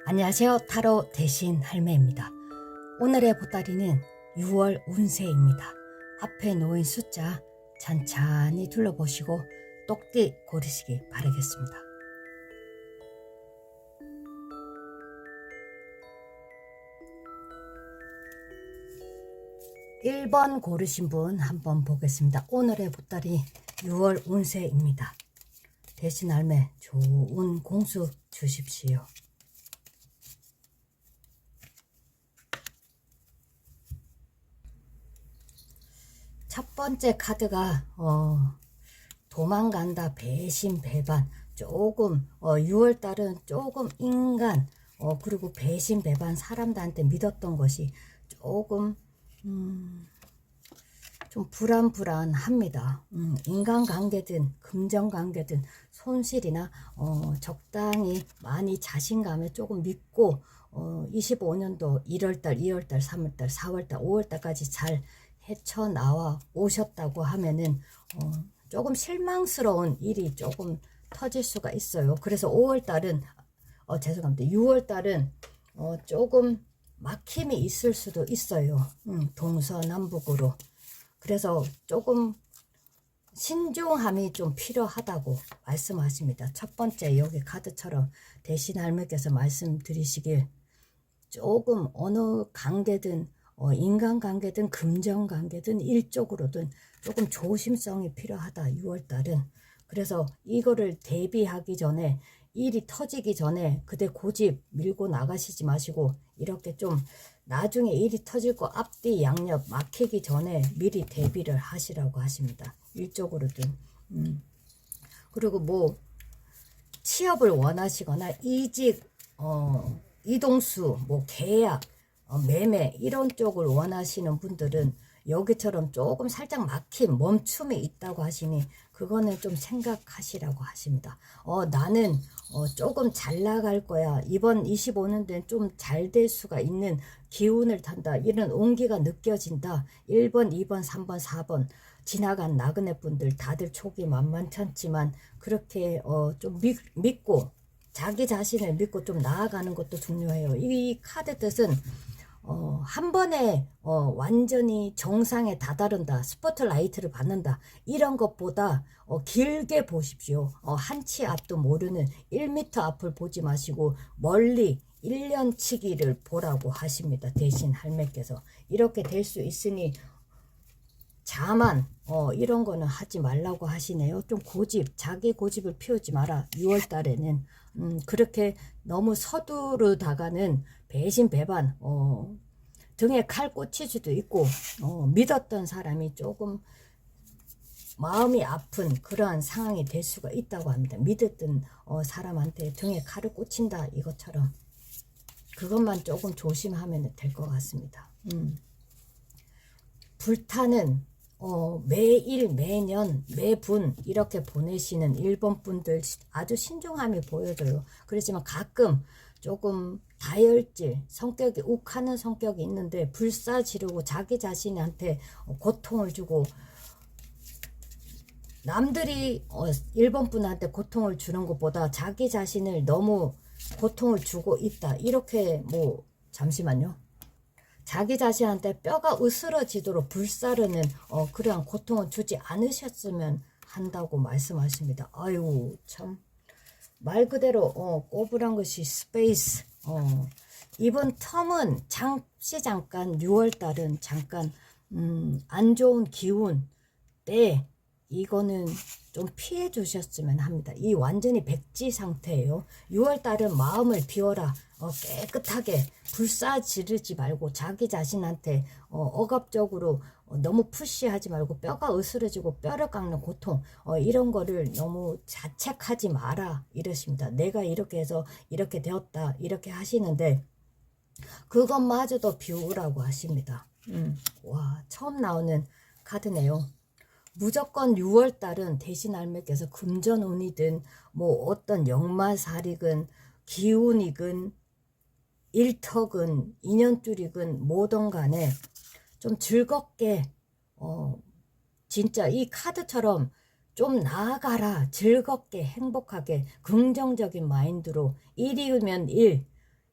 안녕하세요. 타로 대신 할매입니다. 오늘의 보따리는 6월 운세입니다. 앞에 놓인 숫자 찬찬히 둘러보시고 똑띠 고르시기 바라겠습니다. 1번 고르신 분 한번 보겠습니다. 오늘의 보따리 6월 운세입니다. 대신 할매 좋은 공수 주십시오. 첫 번째 카드가 도망간다, 배신, 배반. 조금 6월달은 조금 인간 그리고 배신, 배반, 사람들한테 믿었던 것이 조금 좀 불안합니다. 인간관계든 금전관계든 손실이나 적당히 많이 자신감에 조금 믿고 25년도 1월달, 2월달, 3월달, 4월달, 5월달까지 잘 헤쳐나와 오셨다고 하면은 조금 실망스러운 일이 조금 터질 수가 있어요. 그래서 5월달은 죄송합니다. 6월달은 조금 막힘이 있을 수도 있어요. 동서남북으로. 그래서 조금 신중함이 좀 필요하다고 말씀하십니다. 첫 번째 여기 카드처럼 대신 할머니께서 말씀드리시길 조금 어느 관계든 인간관계든 금전관계든 일적으로든 조금 조심성이 필요하다. 6월달은. 그래서 이거를 대비하기 전에 일이 터지기 전에 그대 고집 밀고 나가시지 마시고 이렇게 좀 나중에 일이 터질 거 앞뒤 양옆 막히기 전에 미리 대비를 하시라고 하십니다. 일적으로든. 그리고 뭐 취업을 원하시거나 이직 이동수 뭐 계약 매매 이런 쪽을 원하시는 분들은 여기처럼 조금 살짝 막힘 멈춤이 있다고 하시니 그거는 좀 생각하시라고 하십니다. 나는 조금 잘 나갈 거야. 이번 25년도엔 좀 잘 될 수가 있는 기운을 탄다. 이런 온기가 느껴진다. 1번, 2번, 3번, 4번 지나간 나그네 분들 다들 촉이 만만찮지만 그렇게 좀 믿고 자기 자신을 믿고 좀 나아가는 것도 중요해요. 이 카드 뜻은 한 번에 완전히 정상에 다다른다, 스포트라이트를 받는다 이런 것보다 길게 보십시오. 한 치 앞도 모르는 1m 앞을 보지 마시고 멀리 1년치기를 보라고 하십니다. 대신 할매께서 이렇게 될 수 있으니 자만 이런 거는 하지 말라고 하시네요. 좀 자기 고집을 피우지 마라. 6월 달에는 그렇게 너무 서두르다가는 배신 배반 등에 칼 꽂힐 수도 있고 믿었던 사람이 조금 마음이 아픈 그러한 상황이 될 수가 있다고 합니다. 믿었던 사람한테 등에 칼을 꽂힌다 이것처럼 그것만 조금 조심하면 될 것 같습니다. 불타는 매일 매년 매분 이렇게 보내시는 일본 분들 아주 신중함이 보여져요. 그렇지만 가끔 조금 다혈질 성격이 욱하는 성격이 있는데 불사 지르고 자기 자신한테 고통을 주고 남들이 일본 분한테 고통을 주는 것보다 자기 자신을 너무 고통을 주고 있다. 이렇게 뭐 잠시만요. 자기 자신한테 뼈가 으스러지도록 불사르는 그러한 고통을 주지 않으셨으면 한다고 말씀하십니다. 아유 참 말 그대로 꼬부란 것이 스페이스 이번 텀은 잠깐 6월달은 잠깐 안 좋은 기운 때 이거는 좀 피해 주셨으면 합니다. 이 완전히 백지 상태예요. 6월달은 마음을 비워라. 깨끗하게 불사 지르지 말고 자기 자신한테 억압적으로 너무 푸시하지 말고 뼈가 으스러지고 뼈를 깎는 고통 이런 거를 너무 자책하지 마라 이러십니다. 내가 이렇게 해서 이렇게 되었다 이렇게 하시는데 그것마저도 비우라고 하십니다. 와 처음 나오는 카드네요. 무조건 6월달은 대신 할매께서 금전운이든 뭐 어떤 역마살이든 기운이든 일턱은 인연줄이든 뭐든 간에 좀 즐겁게 진짜 이 카드처럼 좀 나아가라 즐겁게 행복하게 긍정적인 마인드로 1이면 1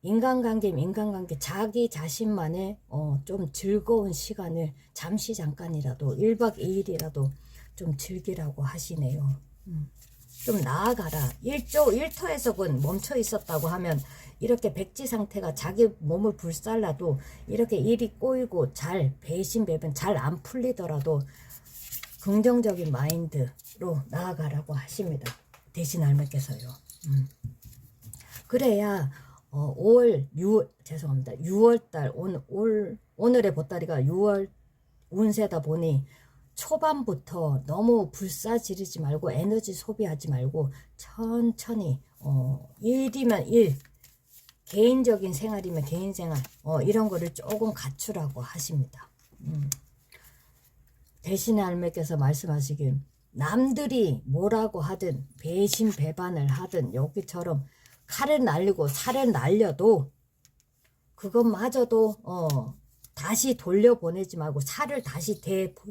인간관계면 인간관계 자기 자신만의 좀 즐거운 시간을 잠시 잠깐이라도 1박 2일이라도 좀 즐기라고 하시네요. 좀 나아가라. 일터에서는 멈춰 있었다고 하면 이렇게 백지 상태가 자기 몸을 불살라도 이렇게 일이 꼬이고 잘 배신 배분 잘 안 풀리더라도 긍정적인 마인드로 나아가라고 하십니다. 대신 할머니께서요. 그래야 6월달 오늘의 보따리가 6월 운세다 보니 초반부터 너무 불사지르지 말고 에너지 소비하지 말고 천천히 일이면 일, 개인적인 생활이면 개인 생활 이런 거를 조금 갖추라고 하십니다. 대신에 할매께서 말씀하시길 남들이 뭐라고 하든 배신 배반을 하든 여기처럼 칼을 날리고 살을 날려도 그것마저도 다시 돌려보내지 말고 살을 다시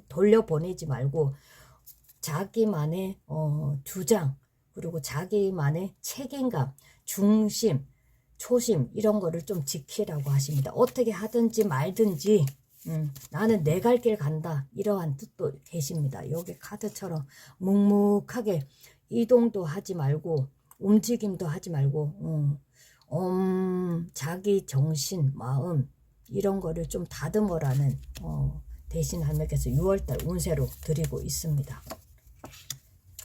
돌려보내지 말고 자기만의 주장 그리고 자기만의 책임감 중심 초심 이런 거를 좀 지키라고 하십니다. 어떻게 하든지 말든지 나는 내 갈 길 간다 이러한 뜻도 계십니다. 여기 카드처럼 묵묵하게 이동도 하지 말고 움직임도 하지 말고 자기 정신 마음 이런 거를 좀 다듬어라는 대신 할매께서 6월달 운세로 드리고 있습니다.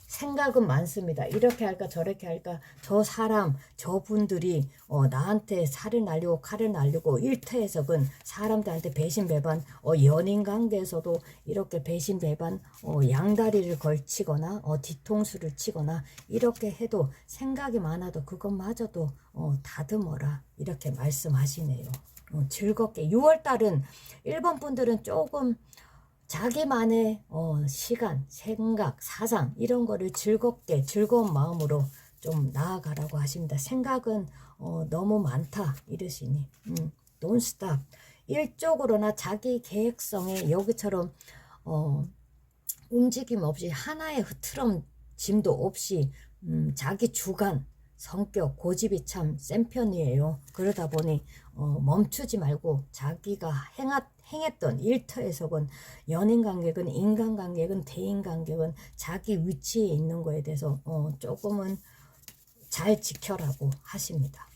생각은 많습니다. 이렇게 할까 저렇게 할까 저 사람 저분들이 나한테 살을 날리고 칼을 날리고 일터에서는 사람들한테 배신 배반 연인 관계에서도 이렇게 배신 배반 양다리를 걸치거나 뒤통수를 치거나 이렇게 해도 생각이 많아도 그것마저도 다듬어라 이렇게 말씀하시네요. 즐겁게 6월달은 1번 분들은 조금 자기만의 시간, 생각, 사상 이런 거를 즐겁게 즐거운 마음으로 좀 나아가라고 하십니다. 생각은 너무 많다 이러시니 don't stop. 일적으로나 자기 계획성에 여기처럼 움직임 없이 하나의 흐트럼짐도 없이 자기 주관 성격 고집이 참 센 편이에요. 그러다 보니 멈추지 말고 자기가 행했던 일터에서건 연인관계건 인간관계건 대인관계건 자기 위치에 있는 거에 대해서 조금은 잘 지켜라고 하십니다.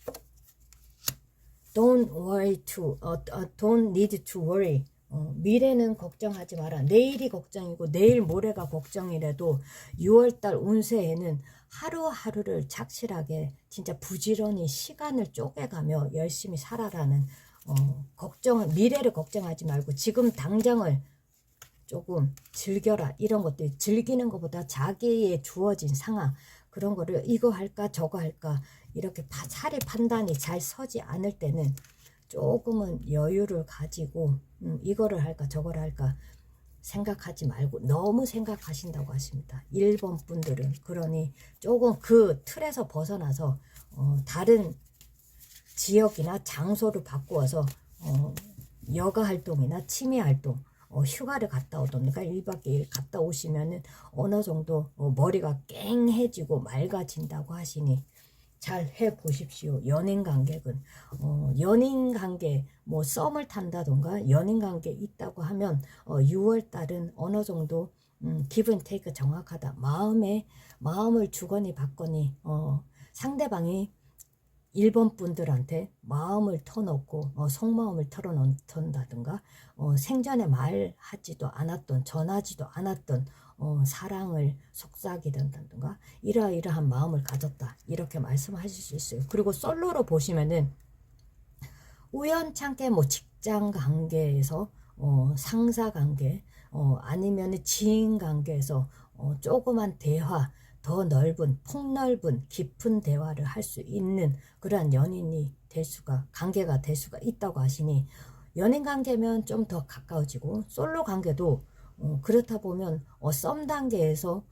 Don't need to worry. 미래는 걱정하지 마라. 내일이 걱정이고 내일 모레가 걱정이라도 6월달 운세에는 하루하루를 착실하게 진짜 부지런히 시간을 쪼개가며 열심히 살아라는 미래를 걱정하지 말고 지금 당장을 조금 즐겨라. 이런 것들 즐기는 것보다 자기의 주어진 상황 그런 거를 이거 할까 저거 할까 이렇게 살이 판단이 잘 서지 않을 때는 조금은 여유를 가지고 이거를 할까 저거를 할까 생각하지 말고 너무 생각하신다고 하십니다. 1번 분들은 그러니 조금 그 틀에서 벗어나서 다른 지역이나 장소를 바꾸어서 여가 활동이나 취미 활동 휴가를 갔다 오던가 1박 2일 갔다 오시면은 어느 정도 머리가 깽해지고 맑아진다고 하시니 잘 해보십시오. 연인관계는 연인관계 뭐 썸을 탄다던가 연인관계 있다고 하면 6월달은 어느 정도 기분 테이크 정확하다. 마음을 주거니 받거니 상대방이 1번 분들한테 마음을 터놓고 속마음을 털어놓는다든가 생전에 말하지도 않았던 전하지도 않았던 사랑을 속삭이던다든가 이러이러한 마음을 가졌다 이렇게 말씀하실 수 있어요. 그리고 솔로로 보시면은 우연찮게 뭐 직장 관계에서 상사 관계 아니면 지인 관계에서 조그만 대화 더 넓은 폭넓은 깊은 대화를 할 수 있는 그러한 연인이 될 수가 관계가 될 수가 있다고 하시니 연인 관계면 좀 더 가까워지고 솔로 관계도 그렇다 보면 썸 단계에서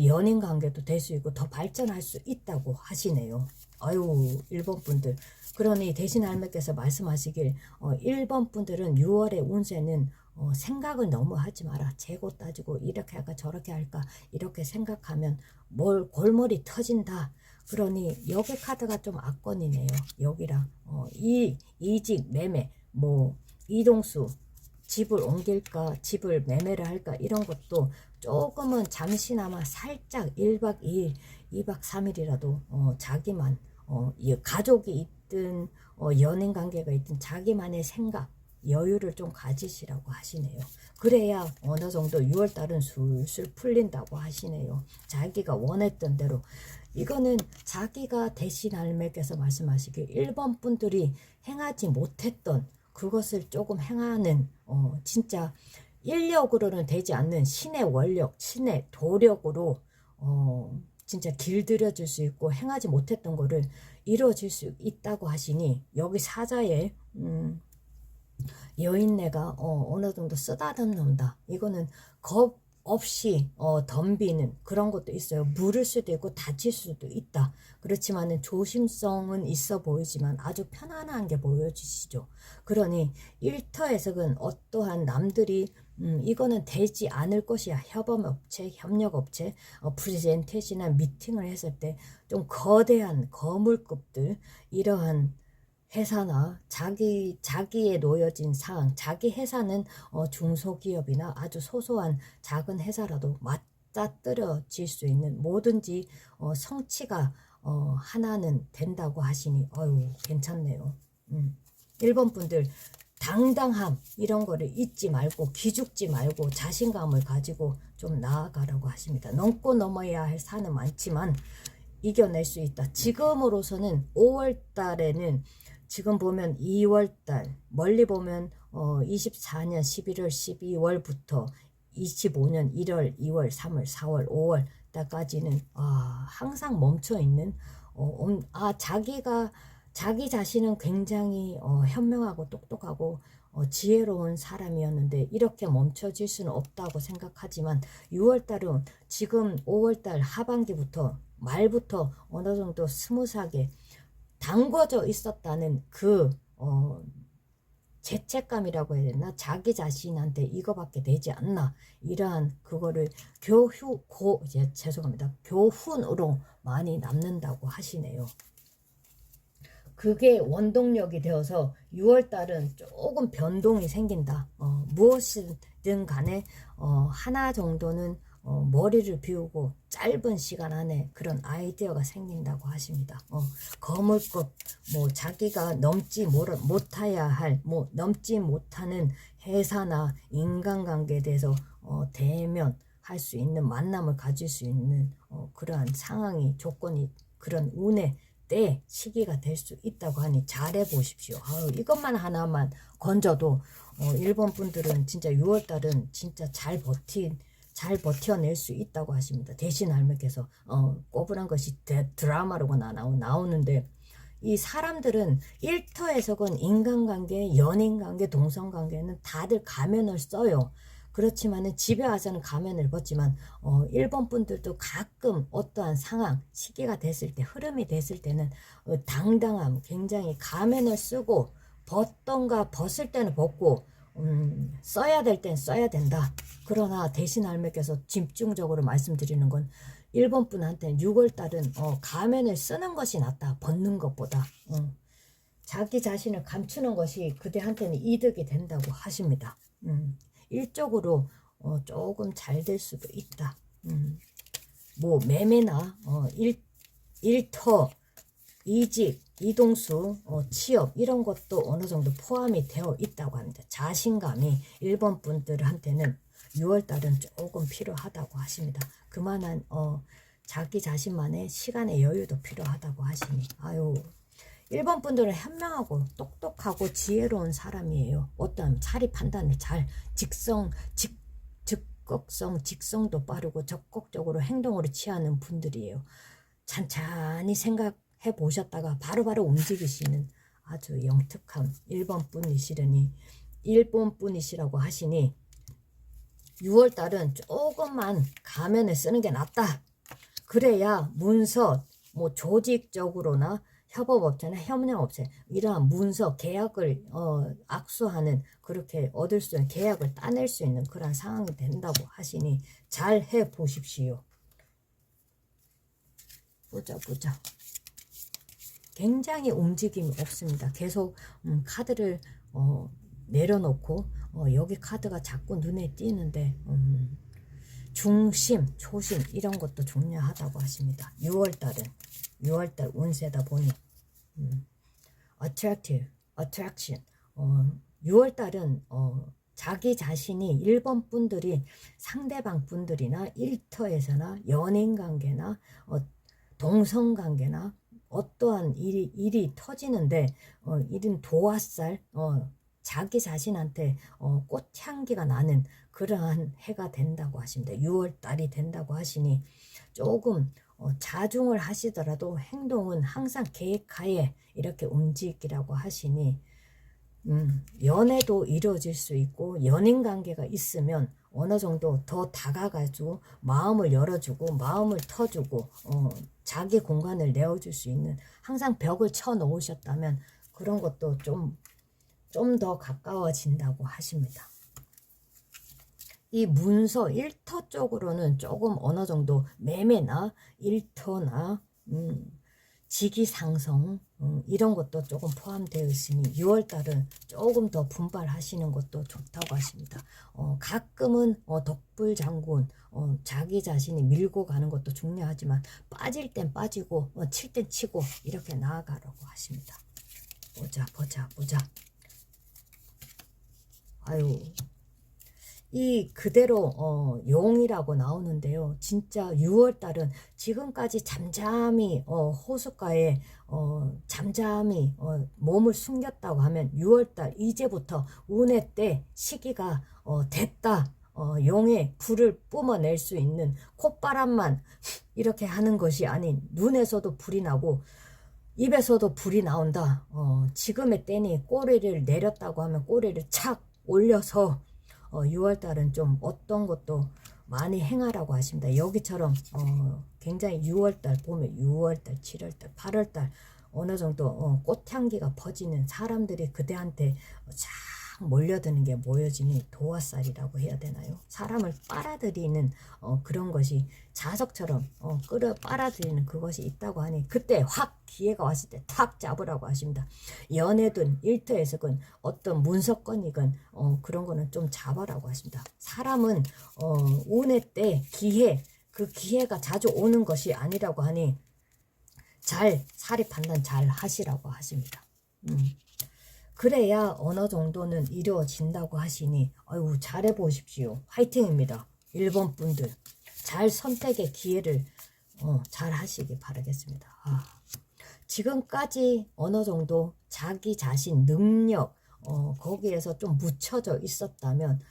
연인 관계도 될 수 있고 더 발전할 수 있다고 하시네요. 아유 1번 분들 그러니 대신 할매께서 말씀하시길 1번 분들은 6월의 운세는 생각을 너무 하지 마라. 재고 따지고 이렇게 할까 저렇게 할까 이렇게 생각하면 골머리 터진다. 그러니 여기 카드가 좀 압권이네요. 여기랑 이직 매매 뭐 이동수 집을 옮길까 집을 매매를 할까 이런 것도 조금은 잠시나마 살짝 1박 2일 2박 3일이라도 자기만 이 가족이 있든 연인 관계가 있든 자기만의 생각 여유를 좀 가지시라고 하시네요. 그래야 어느 정도 6월달은 술술 풀린다고 하시네요. 자기가 원했던 대로. 이거는 자기가 대신 할매께서 말씀하시길 1번 분들이 행하지 못했던 그것을 조금 행하는 진짜 인력으로는 되지 않는 신의 원력, 신의 도력으로 진짜 길들여질 수 있고 행하지 못했던 거를 이루어질 수 있다고 하시니 여기 사자에 여인네가 어느 정도 쓰다듬는다. 이거는 겁 없이 덤비는 그런 것도 있어요. 물을 수도 있고 다칠 수도 있다. 그렇지만은 조심성은 있어 보이지만 아주 편안한 게 보여지시죠. 그러니 일터에서는 어떠한 남들이 이거는 되지 않을 것이야. 협업업체, 협력업체, 프레젠테이션이나 미팅을 했을 때 좀 거대한 거물급들 이러한 회사나 자기에 놓여진 사항, 자기 회사는 중소기업이나 아주 소소한 작은 회사라도 맞닥뜨려질 수 있는 뭐든지 성취가 하나는 된다고 하시니 어유 괜찮네요. 1번 분들 당당함 이런 거를 잊지 말고 기죽지 말고 자신감을 가지고 좀 나아가라고 하십니다. 넘고 넘어야 할 산은 많지만 이겨낼 수 있다. 지금으로서는 5월 달에는 지금 보면 2월 달 멀리 보면 24년 11월 12월부터 25년 1월 2월 3월 4월 5월 달까지는 항상 멈춰 있는 자기 자신은 굉장히 현명하고 똑똑하고 지혜로운 사람이었는데 이렇게 멈춰질 수는 없다고 생각하지만 6월달은 지금 5월달 하반기부터 말부터 어느 정도 스무스하게 담궈져 있었다는 그 죄책감이라고 해야 되나 자기 자신한테 이거밖에 되지 않나 이러한 그거를 죄송합니다. 교훈으로 많이 남는다고 하시네요. 그게 원동력이 되어서 6월달은 조금 변동이 생긴다. 무엇이든 간에 하나 정도는 머리를 비우고 짧은 시간 안에 그런 아이디어가 생긴다고 하십니다. 거물급 뭐 자기가 넘지 못해야 할 뭐 넘지 못하는 회사나 인간관계에 대해서 대면할 수 있는 만남을 가질 수 있는 그러한 상황이 조건이 그런 운의 때 시기가 될 수 있다고 하니 잘해 보십시오. 이것만 하나만 건져도 1번 분들은 진짜 6월달은 진짜 잘 버텨낼 수 있다고 하십니다. 대신 할매께서 꼬부란 것이 드라마로 나오는데 이 사람들은 일터에서건 인간관계, 연인관계, 동성관계는 다들 가면을 써요. 그렇지만은 집에 와서는 가면을 벗지만 1번 분들도 가끔 어떠한 상황, 시기가 됐을 때, 흐름이 됐을 때는 당당함, 굉장히 가면을 쓰고 벗던가 벗을 때는 벗고 써야 될 땐 써야 된다. 그러나 대신 할매께서 집중적으로 말씀드리는 건 1번 분한테는 6월달은 가면을 쓰는 것이 낫다. 벗는 것보다. 자기 자신을 감추는 것이 그대한테는 이득이 된다고 하십니다. 일적으로 조금 잘 될 수도 있다. 뭐 매매나 일터, 이직, 이동수, 취업 이런 것도 어느 정도 포함이 되어 있다고 합니다. 자신감이 1번 분들한테는 6월달은 조금 필요하다고 하십니다. 그만한 자기 자신만의 시간의 여유도 필요하다고 하시니 1번 분들은 현명하고 똑똑하고 지혜로운 사람이에요. 어떤 차리 판단을 잘 즉각성, 직성도 빠르고 적극적으로 행동으로 취하는 분들이에요. 찬찬히 생각해 보셨다가 바로바로 움직이시는 아주 영특한 1번 분이시라니 1번 분이시라고 하시니 6월달은 조금만 가면을 쓰는 게 낫다. 그래야 문서 뭐 조직적으로나 협업업체나 협력업체 이러한 문서 계약을 악수하는 그렇게 얻을 수 있는 계약을 따낼 수 있는 그런 상황이 된다고 하시니 잘 해 보십시오. 보자. 굉장히 움직임이 없습니다. 계속 카드를 내려놓고 여기 카드가 자꾸 눈에 띄는데 중심, 초심 이런 것도 중요하다고 하십니다. 6월달 운세다 보니 attractive, attraction 6월달은 자기 자신이 1번 분들이 상대방 분들이나 일터에서나 연인관계나 동성관계나 어떠한 일이 터지는데 이른 도화살 자기 자신한테 꽃향기가 나는 그러한 해가 된다고 하십니다. 6월달이 된다고 하시니 조금 자중을 하시더라도 행동은 항상 계획하에 이렇게 움직이라고 하시니 연애도 이루어질 수 있고 연인관계가 있으면 어느 정도 더 다가가지고 마음을 열어주고 마음을 터주고 자기 공간을 내어줄 수 있는 항상 벽을 쳐 놓으셨다면 그런 것도 좀 더 가까워진다고 하십니다. 이 문서 일터 쪽으로는 조금 어느 정도 매매나 일터나 직위상성 이런 것도 조금 포함되어 있으니 6월달은 조금 더 분발하시는 것도 좋다고 하십니다. 가끔은 독불장군 자기 자신이 밀고 가는 것도 중요하지만 빠질 땐 빠지고 칠 땐 치고 이렇게 나아가라고 하십니다. 보자. 아유, 이 그대로 용이라고 나오는데요. 진짜 6월달은 지금까지 잠잠히 호숫가에 잠잠히 몸을 숨겼다고 하면 6월달 이제부터 운의 때 시기가 됐다. 용의 불을 뿜어낼 수 있는 콧바람만 이렇게 하는 것이 아닌 눈에서도 불이 나고 입에서도 불이 나온다. 지금의 때니 꼬리를 내렸다고 하면 꼬리를 착 올려서 6월달은 좀 어떤 것도 많이 행하라고 하십니다. 여기처럼 굉장히 6월달 보면 6월달, 7월달, 8월달 어느 정도 꽃향기가 퍼지는 사람들이 그대한테 쫙 몰려드는 게 모여지니 도화살이라고 해야 되나요? 사람을 빨아들이는 그런 것이 자석처럼 끌어 빨아들이는 그것이 있다고 하니 그때 확 기회가 왔을 때 탁 잡으라고 하십니다. 연애든 일터에서건 어떤 문서건이건 그런 거는 좀 잡아라고 하십니다. 사람은 운의 때 그 기회가 자주 오는 것이 아니라고 하니 잘 사리 판단 잘 하시라고 하십니다. 그래야 어느 정도는 이루어진다고 하시니 아유 잘해 보십시오. 화이팅입니다. 1번 분들 잘 선택의 기회를 잘 하시기 바라겠습니다. 지금까지 어느 정도 자기 자신 능력 거기에서 좀 묻혀져 있었다면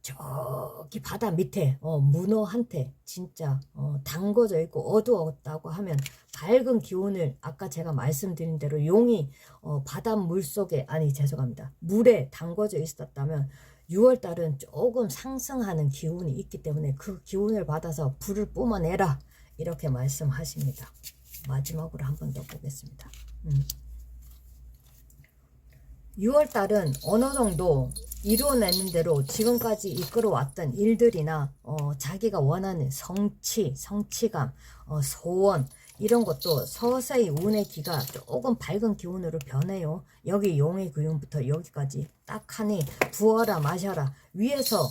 저기 바다 밑에 문어한테 진짜 담궈져 있고 어두웠다고 하면 밝은 기운을 아까 제가 말씀드린 대로 용이 바닷물 속에 아니 죄송합니다 물에 담궈져 있었다면 6월달은 조금 상승하는 기운이 있기 때문에 그 기운을 받아서 불을 뿜어내라 이렇게 말씀하십니다. 마지막으로 한 번 더 보겠습니다. 6월달은 어느 정도 이루어내는 대로 지금까지 이끌어왔던 일들이나 자기가 원하는 성취감, 소원 이런 것도 서서히 운의 기가 조금 밝은 기운으로 변해요. 여기 용의 기운부터 여기까지 딱 하니 부어라 마셔라 위에서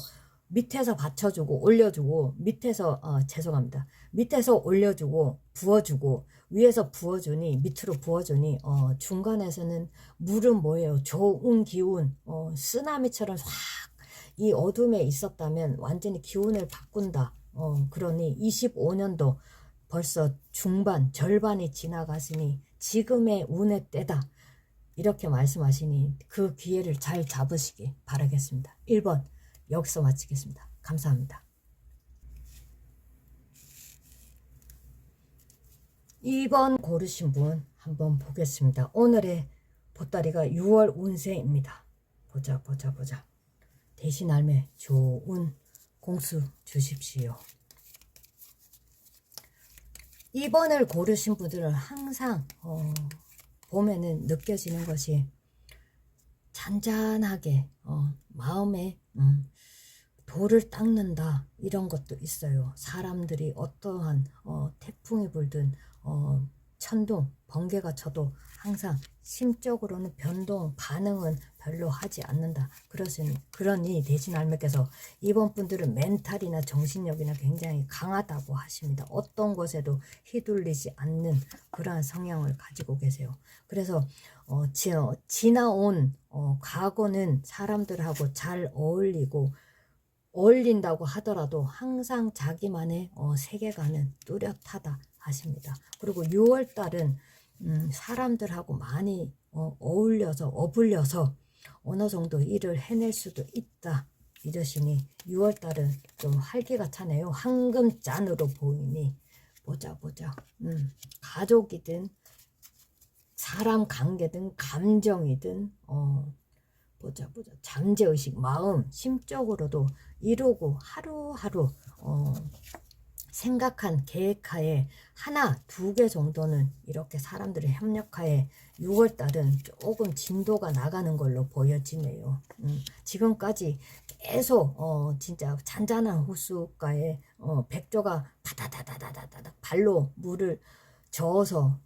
밑에서 받쳐주고 올려주고 밑에서 죄송합니다. 밑에서 올려주고 부어주고 위에서 부어주니 밑으로 부어주니 중간에서는 물은 뭐예요? 좋은 기운 쓰나미처럼 확 이 어둠에 있었다면 완전히 기운을 바꾼다. 그러니 25년도 벌써 중반 절반이 지나갔으니 지금의 운의 때다. 이렇게 말씀하시니 그 기회를 잘 잡으시기 바라겠습니다. 1번 여기서 마치겠습니다. 감사합니다. 2번 고르신 분 한번 보겠습니다. 오늘의 보따리가 6월 운세입니다. 보자. 대신 알매 좋은 공수 주십시오. 2번을 고르신 분들은 항상 보면은 느껴지는 것이 잔잔하게 마음에 돌을 닦는다 이런 것도 있어요. 사람들이 어떠한 태풍이 불든 천둥, 번개가 쳐도 항상 심적으로는 변동, 반응은 별로 하지 않는다. 그러니 대진할매께서 이번 분들은 멘탈이나 정신력이나 굉장히 강하다고 하십니다. 어떤 것에도 휘둘리지 않는 그러한 성향을 가지고 계세요. 그래서 지나온 과거는 사람들하고 잘 어울린다고 하더라도 항상 자기만의 세계관은 뚜렷하다 하십니다. 그리고 6월달은 사람들하고 많이 어울려서 어느 정도 일을 해낼 수도 있다 이러시니 6월달은 좀 활기가 차네요. 황금짠으로 보이니 보자. 가족이든 사람 관계든 감정이든 보자. 잠재의식, 마음, 심적으로도 이루고 하루하루 생각한 계획하에 하나, 두 개 정도는 이렇게 사람들의 협력하에 6월달은 조금 진도가 나가는 걸로 보여지네요. 지금까지 계속 진짜 잔잔한 호숫가에 백조가 다다다다다다다 발로 물을 저어서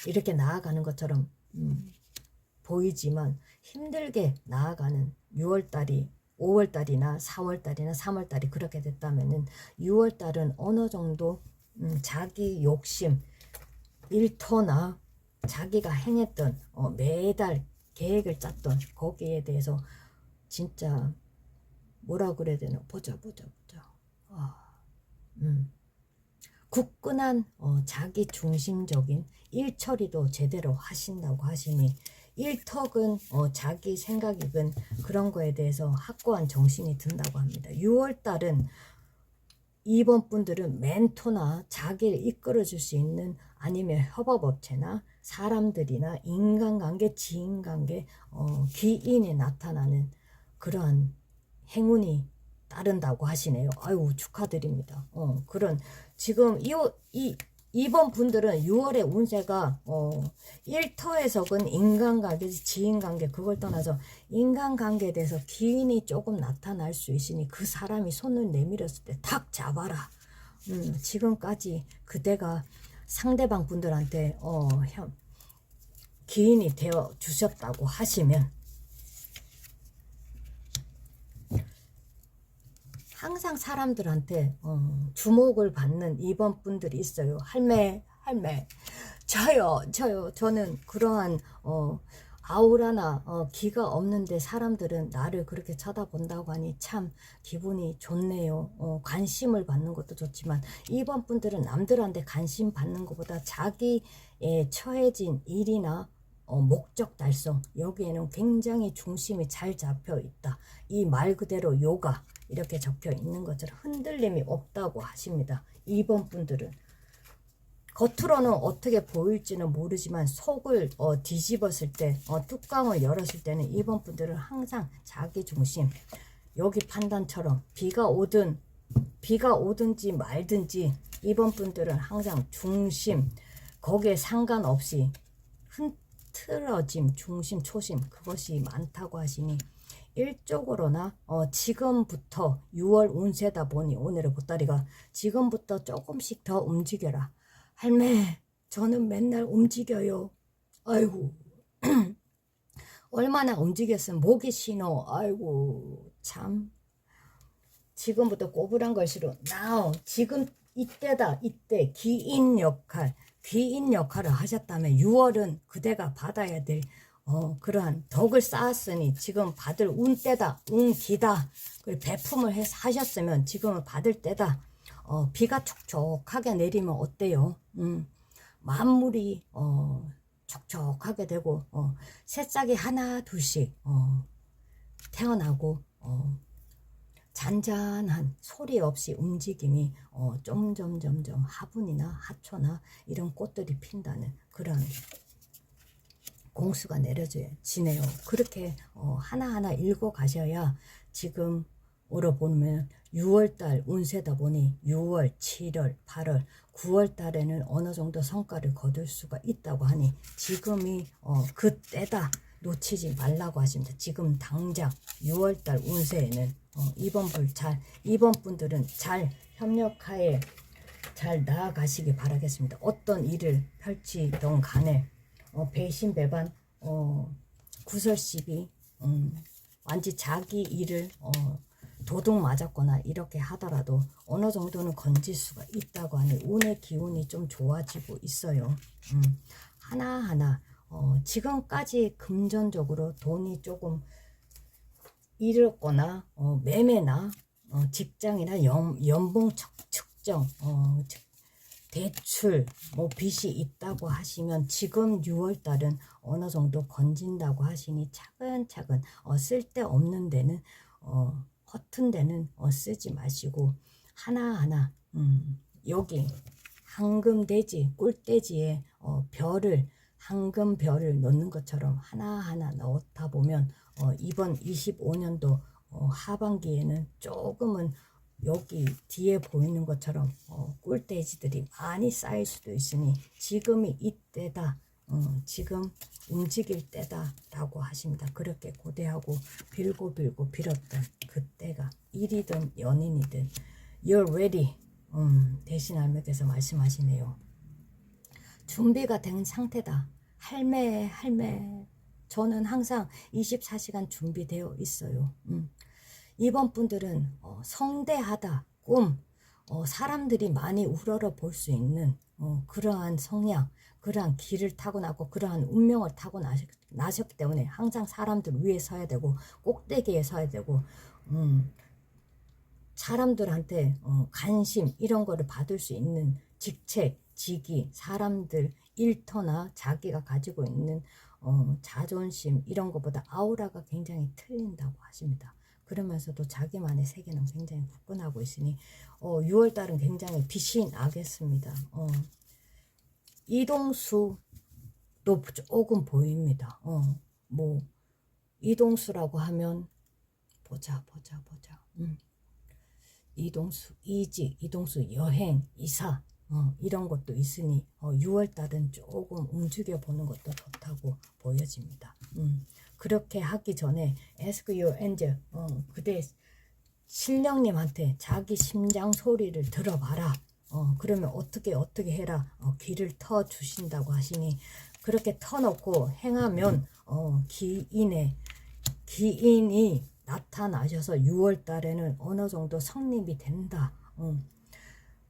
이렇게 나아가는 것처럼 보이지만 힘들게 나아가는 6월달이 5월달이나 4월달이나 3월달이 그렇게 됐다면은 6월달은 어느 정도 자기 욕심, 일터나 자기가 행했던 매달 계획을 짰던 거기에 대해서 진짜 뭐라 그래야 되나 보자. 굳건한 자기 중심적인 일 처리도 제대로 하신다고 하시니 일턱은 자기 생각이건 그런 거에 대해서 확고한 정신이 든다고 합니다. 6월달은 이번 분들은 멘토나 자기를 이끌어줄 수 있는 아니면 협업업체나 사람들이나 인간관계, 지인관계, 귀인에 나타나는 그러한 행운이 따른다고 하시네요. 아유 축하드립니다. 그런 지금 이번 분들은 6월의 운세가 일터에서건 인간관계, 지인관계 그걸 떠나서 인간관계에 대해서 기인이 조금 나타날 수 있으니 그 사람이 손을 내밀었을 때 탁 잡아라. 지금까지 그대가 상대방 분들한테 기인이 되어 주셨다고 하시면 항상 사람들한테 주목을 받는 이번 분들이 있어요. 할매 저는 그러한 아우라나 기가 없는데 사람들은 나를 그렇게 쳐다본다고 하니 참 기분이 좋네요. 관심을 받는 것도 좋지만 이번 분들은 남들한테 관심 받는 것보다 자기의 처해진 일이나 목적 달성 여기에는 굉장히 중심이 잘 잡혀 있다. 이 말 그대로 요가 이렇게 적혀 있는 것처럼 흔들림이 없다고 하십니다. 이번 분들은 겉으로는 어떻게 보일지는 모르지만 속을 뒤집었을 때 뚜껑을 열었을 때는 이번 분들은 항상 자기 중심 여기 판단처럼 비가 오든지 말든지 이번 분들은 항상 중심 거기에 상관없이 흐트러짐 중심 초심 그것이 많다고 하시니 일적으로나 지금부터 6월 운세다 보니 오늘의 보따리가 지금부터 조금씩 더 움직여라. 할매 저는 맨날 움직여요. 아이고 얼마나 움직였으면 목이 쉬노. 아이고 참 지금부터 꼬부랑 걸시로 now 지금 이때다. 이때 귀인 역할을 하셨다면 6월은 그대가 받아야 될 그러한 덕을 쌓았으니 지금 받을 운때다. 운기다. 배품을 하셨으면 지금은 받을 때다. 비가 촉촉하게 내리면 어때요? 만물이 촉촉하게 되고 새싹이 하나 둘씩 태어나고 잔잔한 소리 없이 움직임이 점점 화분이나 하초나 이런 꽃들이 핀다는 그런 공수가 내려지네요. 그렇게 하나하나 읽어 가셔야 지금으로 보면 6월달 운세다 보니 6월, 7월, 8월, 9월달에는 어느 정도 성과를 거둘 수가 있다고 하니 지금이 그때다. 놓치지 말라고 하십니다. 지금 당장 6월달 운세에는 이번 분들은 잘 협력하에 잘 나아가시기 바라겠습니다. 어떤 일을 펼치던 간에 배신배반, 구설시비, 완전 자기 일을 도둑 맞았거나 이렇게 하더라도 어느 정도는 건질 수가 있다고 하니 운의 기운이 좀 좋아지고 있어요. 하나하나 지금까지 금전적으로 돈이 조금 잃었거나 매매나 직장이나 연봉 측정, 대출, 뭐 빚이 있다고 하시면 지금 6월달은 어느 정도 건진다고 하시니 차근차근 쓸데없는 데는 허튼 데는 쓰지 마시고 하나하나 여기 황금돼지 꿀돼지에 별을 황금별을 넣는 것처럼 하나하나 넣다 보면 이번 25년도 하반기에는 조금은 여기 뒤에 보이는 것처럼 꿀돼지들이 많이 쌓일 수도 있으니 지금이 이때다. 지금 움직일 때다 라고 하십니다. 그렇게 고대하고 빌고 빌었던 그때가 일이든 연인이든 You're ready. 대신 할매께서 말씀하시네요. 준비가 된 상태다. 할매 저는 항상 24시간 준비되어 있어요. 이번 분들은 성대하다, 꿈, 사람들이 많이 우러러 볼 수 있는 그러한 성향, 그러한 길을 타고나고 그러한 운명을 타고나셨기 때문에 항상 사람들 위에 서야 되고 꼭대기에 서야 되고 사람들한테 관심 이런 거를 받을 수 있는 직책, 직위, 사람들 일터나 자기가 가지고 있는 자존심 이런 것보다 아우라가 굉장히 틀린다고 하십니다. 그러면서도 자기만의 세계는 굉장히 굳건하고 있으니 6월달은 굉장히 빛이 나겠습니다. 이동수도 조금 보입니다. 뭐 이동수라고 하면 보자. 이동수, 이직, 이동수, 여행, 이사 이런 것도 있으니 6월달은 조금 움직여 보는 것도 좋다고 보여집니다. 그렇게 하기 전에 Ask your angel, 그대 신령님한테 자기 심장 소리를 들어봐라. 그러면 어떻게 해라. 길을 터 주신다고 하시니 그렇게 터놓고 행하면 기인이 나타나셔서 6월 달에는 어느 정도 성립이 된다.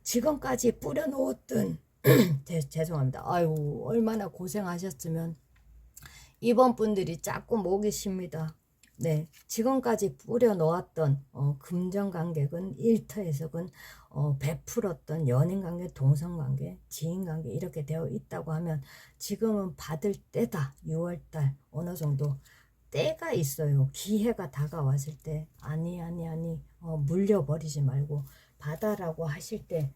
지금까지 뿌려놓았던 죄송합니다. 아유 얼마나 고생하셨으면 이번 분들이 자꾸 목이 쉽니다. 네, 지금까지 뿌려놓았던 금전관계건 일터에서건 베풀었던 연인관계, 동성관계, 지인관계 이렇게 되어 있다고 하면 지금은 받을 때다. 6월달 어느 정도 때가 있어요. 기회가 다가왔을 때 아니 물려버리지 말고 받아라고 하실 때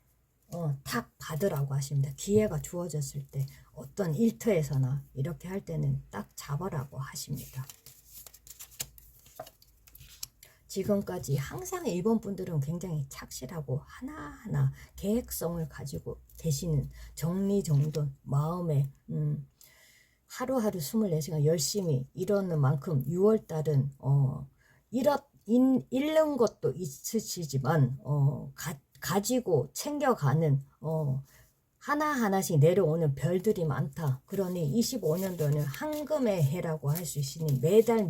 탁 받으라고 하십니다. 기회가 주어졌을 때 어떤 일터에서나 이렇게 할 때는 딱 잡아라고 하십니다. 지금까지 항상 이번 분들은 굉장히 착실하고 하나하나 계획성을 가지고 계시는 정리정돈 마음에 하루하루 24시간 열심히 이러는 만큼 6월달은 잃는 것도 있으시지만 가지고 챙겨가는 하나하나씩 내려오는 별들이 많다. 그러니 25년도는 황금의 해라고 할 수 있으니 매달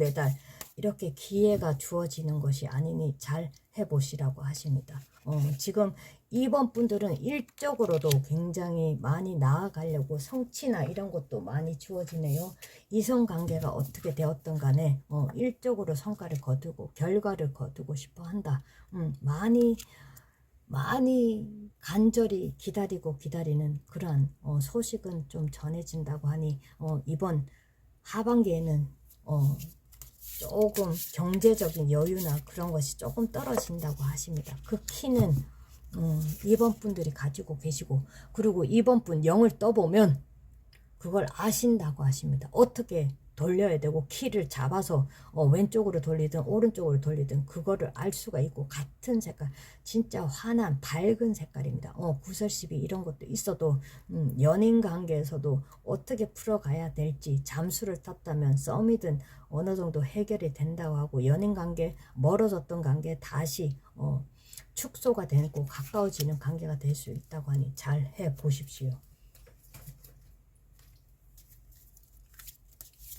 이렇게 기회가 주어지는 것이 아니니 잘 해보시라고 하십니다. 지금 이번 분들은 일적으로도 굉장히 많이 나아가려고 성취나 이런 것도 많이 주어지네요. 이성관계가 어떻게 되었든 간에 일적으로 성과를 거두고 결과를 거두고 싶어 한다. 많이 간절히 기다리는 그러한 소식은 좀 전해진다고 하니 이번 하반기에는 조금 경제적인 여유나 그런 것이 조금 떨어진다고 하십니다. 그 키는 이번 분들이 가지고 계시고 그리고 이번 분 0을 떠보면 그걸 아신다고 하십니다. 어떻게 돌려야 되고 키를 잡아서 왼쪽으로 돌리든 오른쪽으로 돌리든 그거를 알 수가 있고 같은 색깔 진짜 환한 밝은 색깔입니다. 구설시비 이런 것도 있어도 연인 관계에서도 어떻게 풀어가야 될지 잠수를 탔다면 썸이든 어느 정도 해결이 된다고 하고 연인 관계 멀어졌던 관계 다시 축소가 되고 가까워지는 관계가 될 수 있다고 하니 잘 해 보십시오.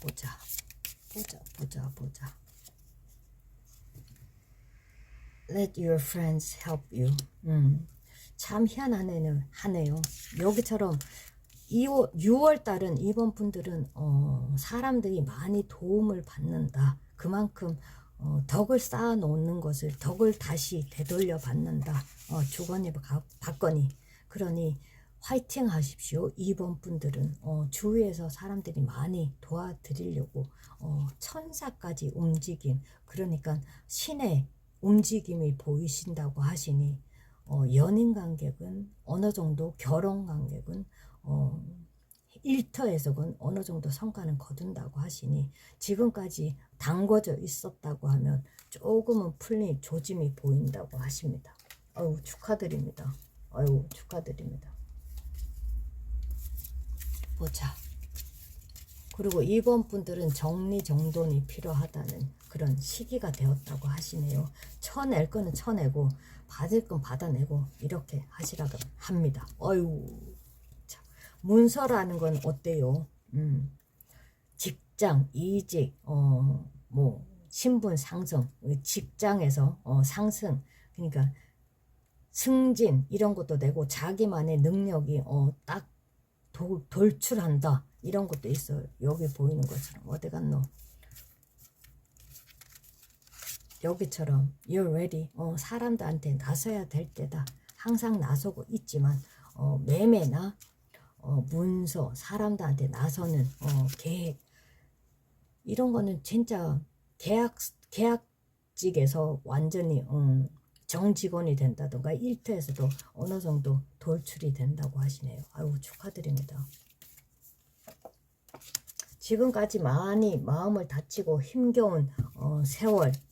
보자. Let your friends help you. 참 희한하네요. 여기처럼 6월 달은 이번 분들은 사람들이 많이 도움을 받는다. 그만큼 덕을 쌓아 놓는 것을 덕을 다시 되돌려 받는다. 주거니 받거니. 그러니 화이팅 하십시오. 이번 분들은 주위에서 사람들이 많이 도와드리려고 천사까지 움직임, 그러니까 신의 움직임이 보이신다고 하시니 연인 관계는 어느 정도, 결혼 관계는 일터에서는 어느 정도 성과는 거둔다고 하시니 지금까지 담궈져 있었다고 하면 조금은 풀린 조짐이 보인다고 하십니다. 아유, 축하드립니다. 보자. 그리고 이번 분들은 정리정돈이 필요하다는 그런 시기가 되었다고 하시네요. 쳐낼 거는 쳐내고 받을 건 받아내고 이렇게 하시라고 합니다. 자, 문서라는 건 어때요? 직장, 이직, 뭐 신분 상승, 직장에서 상승, 그러니까 승진 이런 것도 되고 자기만의 능력이 딱 돌출한다 이런 것도 있어요. 여기 보이는 것처럼 어디 갔노? 여기처럼 you're ready. 사람들한테 나서야 될 때다. 항상 나서고 있지만 매매나 문서, 사람들한테 나서는 계획 이런 거는 진짜 계약직에서 완전히 정직원이 된다던가 일터에서도 어느 정도 돌출이 된다고 하시네요. 아유, 축하드립니다. 지금까지 많이 마음을 다치고 힘겨운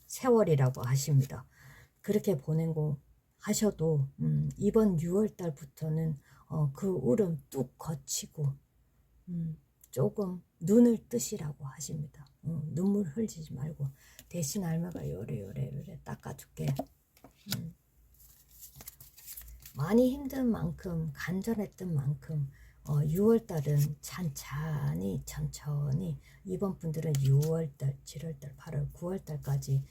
세월이라고 하십니다. 그렇게 보내고 하셔도 이번 6월 달부터는 그 울음 뚝 거치고 조금 눈을 뜨시라고 하십니다. 눈물 흘리지 말고 대신 할매가 요래 닦아줄게. 많이 힘든 만큼, 간절했던 만큼 6월달은 천천히 이번 분들은 6월달, 7월달, 8월, 9월달까지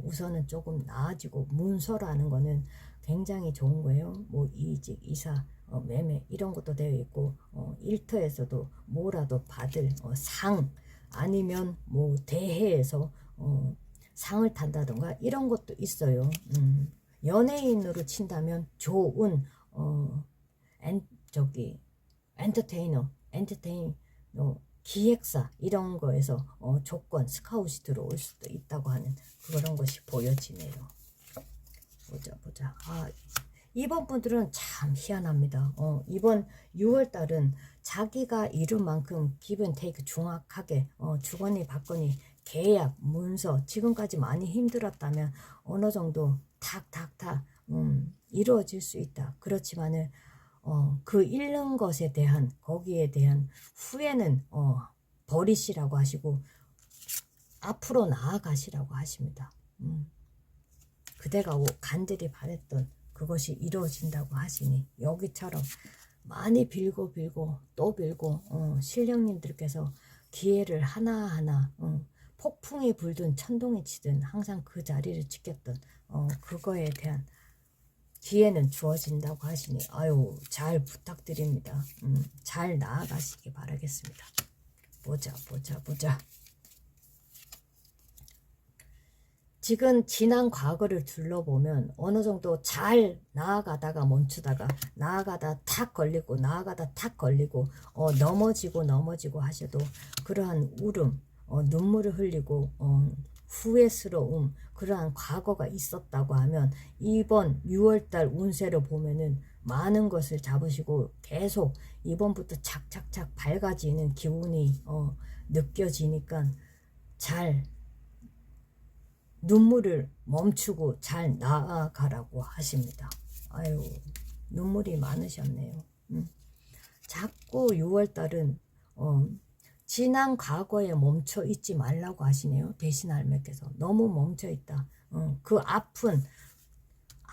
우선은 조금 나아지고 문서라는 거는 굉장히 좋은 거예요. 뭐 이직, 이사, 매매 이런 것도 되어 있고 일터에서도 뭐라도 받을 상 아니면 뭐 대회에서 상을 탄다던가 이런 것도 있어요. 연예인으로 친다면 좋은 엔터테이너 기획사 이런 거에서 조건 스카웃이 들어올 수도 있다고 하는 그런 것이 보여지네요. 보자. 이번 분들은 참 희한합니다. 이번 6월 달은 자기가 이룬 만큼 기분 테이크 정확하게 주거니 받거니 계약, 문서 지금까지 많이 힘들었다면 어느 정도 탁 이루어질 수 있다. 그렇지만은 그 잃는 것에 대한 거기에 대한 후회는 버리시라고 하시고 앞으로 나아가시라고 하십니다. 그대가 간절히 바랬던 그것이 이루어진다고 하시니 여기처럼 많이 빌고 또 빌고 신령님들께서 기회를 하나하나 폭풍이 불든 천둥이 치든 항상 그 자리를 지켰던 그거에 대한 기회는 주어진다고 하시니 아유 잘 부탁드립니다. 잘 나아가시기 바라겠습니다. 보자. 지금 지난 과거를 둘러보면 어느 정도 잘 나아가다가 멈추다가 나아가다 탁 걸리고 나아가다 탁 걸리고 넘어지고 하셔도 그러한 울음 눈물을 흘리고 후회스러움 그러한 과거가 있었다고 하면 이번 6월달 운세를 보면은 많은 것을 잡으시고 계속 이번부터 착착착 밝아지는 기운이 느껴지니까 잘 눈물을 멈추고 잘 나아가라고 하십니다. 아유 눈물이 많으셨네요. 자꾸 6월달은 지난 과거에 멈춰 있지 말라고 하시네요. 대신 할매께서 너무 멈춰 있다. 그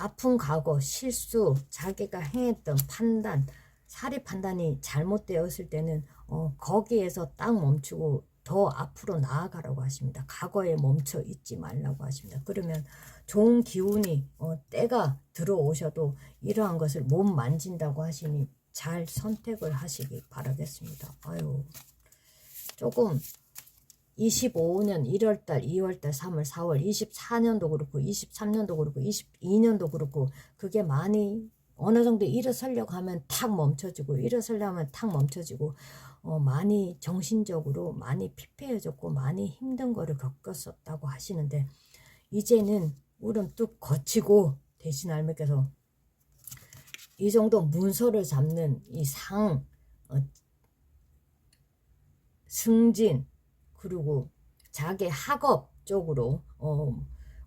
아픈 과거, 실수, 자기가 행했던 판단, 사리 판단이 잘못되었을 때는 거기에서 딱 멈추고 더 앞으로 나아가라고 하십니다. 과거에 멈춰 있지 말라고 하십니다. 그러면 좋은 기운이 때가 들어오셔도 이러한 것을 못 만진다고 하시니 잘 선택을 하시기 바라겠습니다. 아유, 조금 25년 1월달, 2월달, 3월, 4월, 24년도 그렇고 23년도 그렇고 22년도 그렇고 그게 많이 어느 정도 일어서려고 하면 탁 멈춰지고 일어서려면 탁 멈춰지고 많이 정신적으로 많이 피폐해졌고 많이 힘든 거를 겪었었다고 하시는데 이제는 울음 뚝 거치고 대신 할매께서 이 정도 문서를 잡는 이 승진 그리고 자기 학업 쪽으로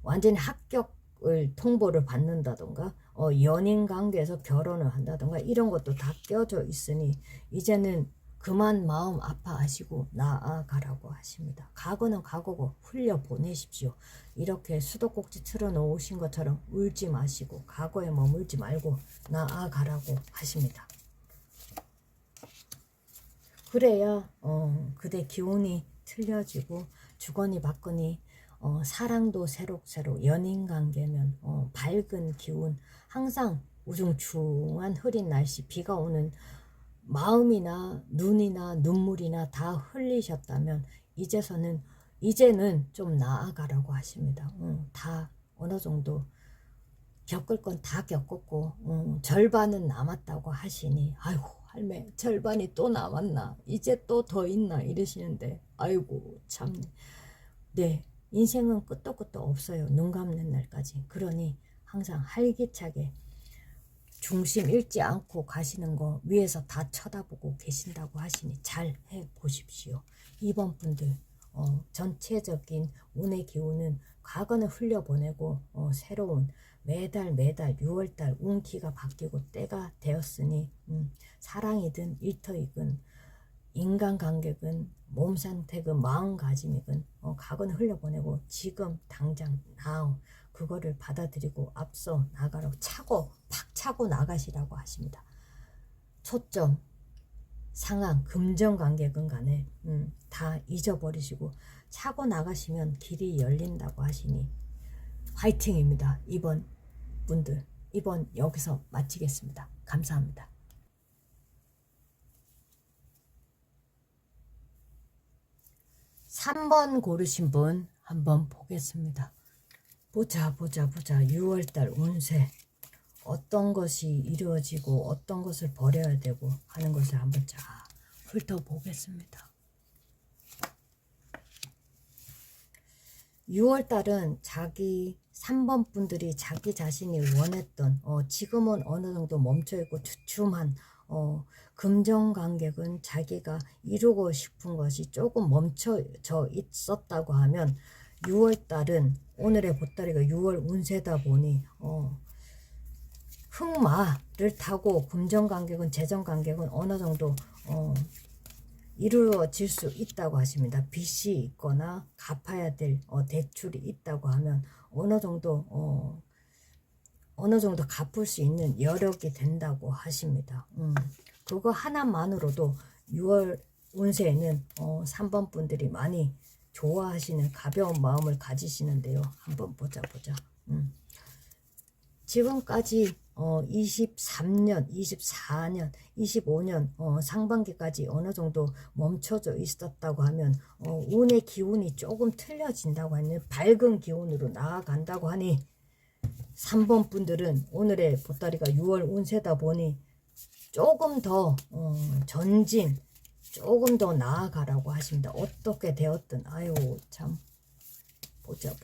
완전히 합격을 통보를 받는다던가 연인 관계에서 결혼을 한다던가 이런 것도 다 껴져 있으니 이제는 그만 마음 아파하시고 나아가라고 하십니다. 과거는 과거고 흘려보내십시오. 이렇게 수도꼭지 틀어놓으신 것처럼 울지 마시고 과거에 머물지 말고 나아가라고 하십니다. 그래야 그대 기운이 틀려지고 주거니 받거니 사랑도 새록새록 연인관계면 밝은 기운 항상 우중충한 흐린 날씨 비가 오는 마음이나 눈이나 눈물이나 다 흘리셨다면 이제는 좀 나아가라고 하십니다. 다 어느 정도 겪을 건 다 겪었고 절반은 남았다고 하시니 아이고 할매 절반이 또 남았나 이제 또 더 있나 이러시는데 아이고 참 네 인생은 끝도 끝도 없어요. 눈 감는 날까지. 그러니 항상 활기차게 중심 잃지 않고 가시는 거 위에서 다 쳐다보고 계신다고 하시니 잘 해보십시오. 이번 분들 전체적인 운의 기운은 과거는 흘려보내고 새로운 매달 6월달 운기가 바뀌고 때가 되었으니 사랑이든 일터이든 인간관계든 몸상태든 마음가짐이든 과거는 흘려보내고 지금 당장 now 그거를 받아들이고 앞서 나가라고 팍 차고 나가시라고 하십니다. 초점 상황 금전관계든 간에 다 잊어버리시고 차고 나가시면 길이 열린다고 하시니 화이팅입니다. 이번 분들 이번 여기서 마치겠습니다. 감사합니다. 3번 고르신 분 한번 보겠습니다. 보자 6월달 운세 어떤 것이 이루어지고 어떤 것을 버려야 되고 하는 것을 한번 쫙 훑어보겠습니다. 6월달은 3번 분들이 자기 자신이 원했던 지금은 어느 정도 멈춰있고 주춤한 금전관객은 자기가 이루고 싶은 것이 조금 멈춰져 있었다고 하면 6월달은 오늘의 보따리가 6월 운세다 보니 흑마를 타고 금전관객은 재정관객은 어느 정도 이루어질 수 있다고 하십니다. 빚이 있거나 갚아야 될 대출이 있다고 하면 어느 정도 갚을 수 있는 여력이 된다고 하십니다. 그거 하나만으로도 6월 운세에는 3번 분들이 많이 좋아하시는 가벼운 마음을 가지시는데요. 한번 보자. 지금까지 23년, 24년, 25년 상반기까지 어느 정도 멈춰져 있었다고 하면 운의 기운이 조금 틀려진다고 하니 밝은 기운으로 나아간다고 하니 3번 분들은 오늘의 보따리가 6월 운세다 보니 조금 더 전진 조금 더 나아가라고 하십니다. 어떻게 되었든 아유 참 보자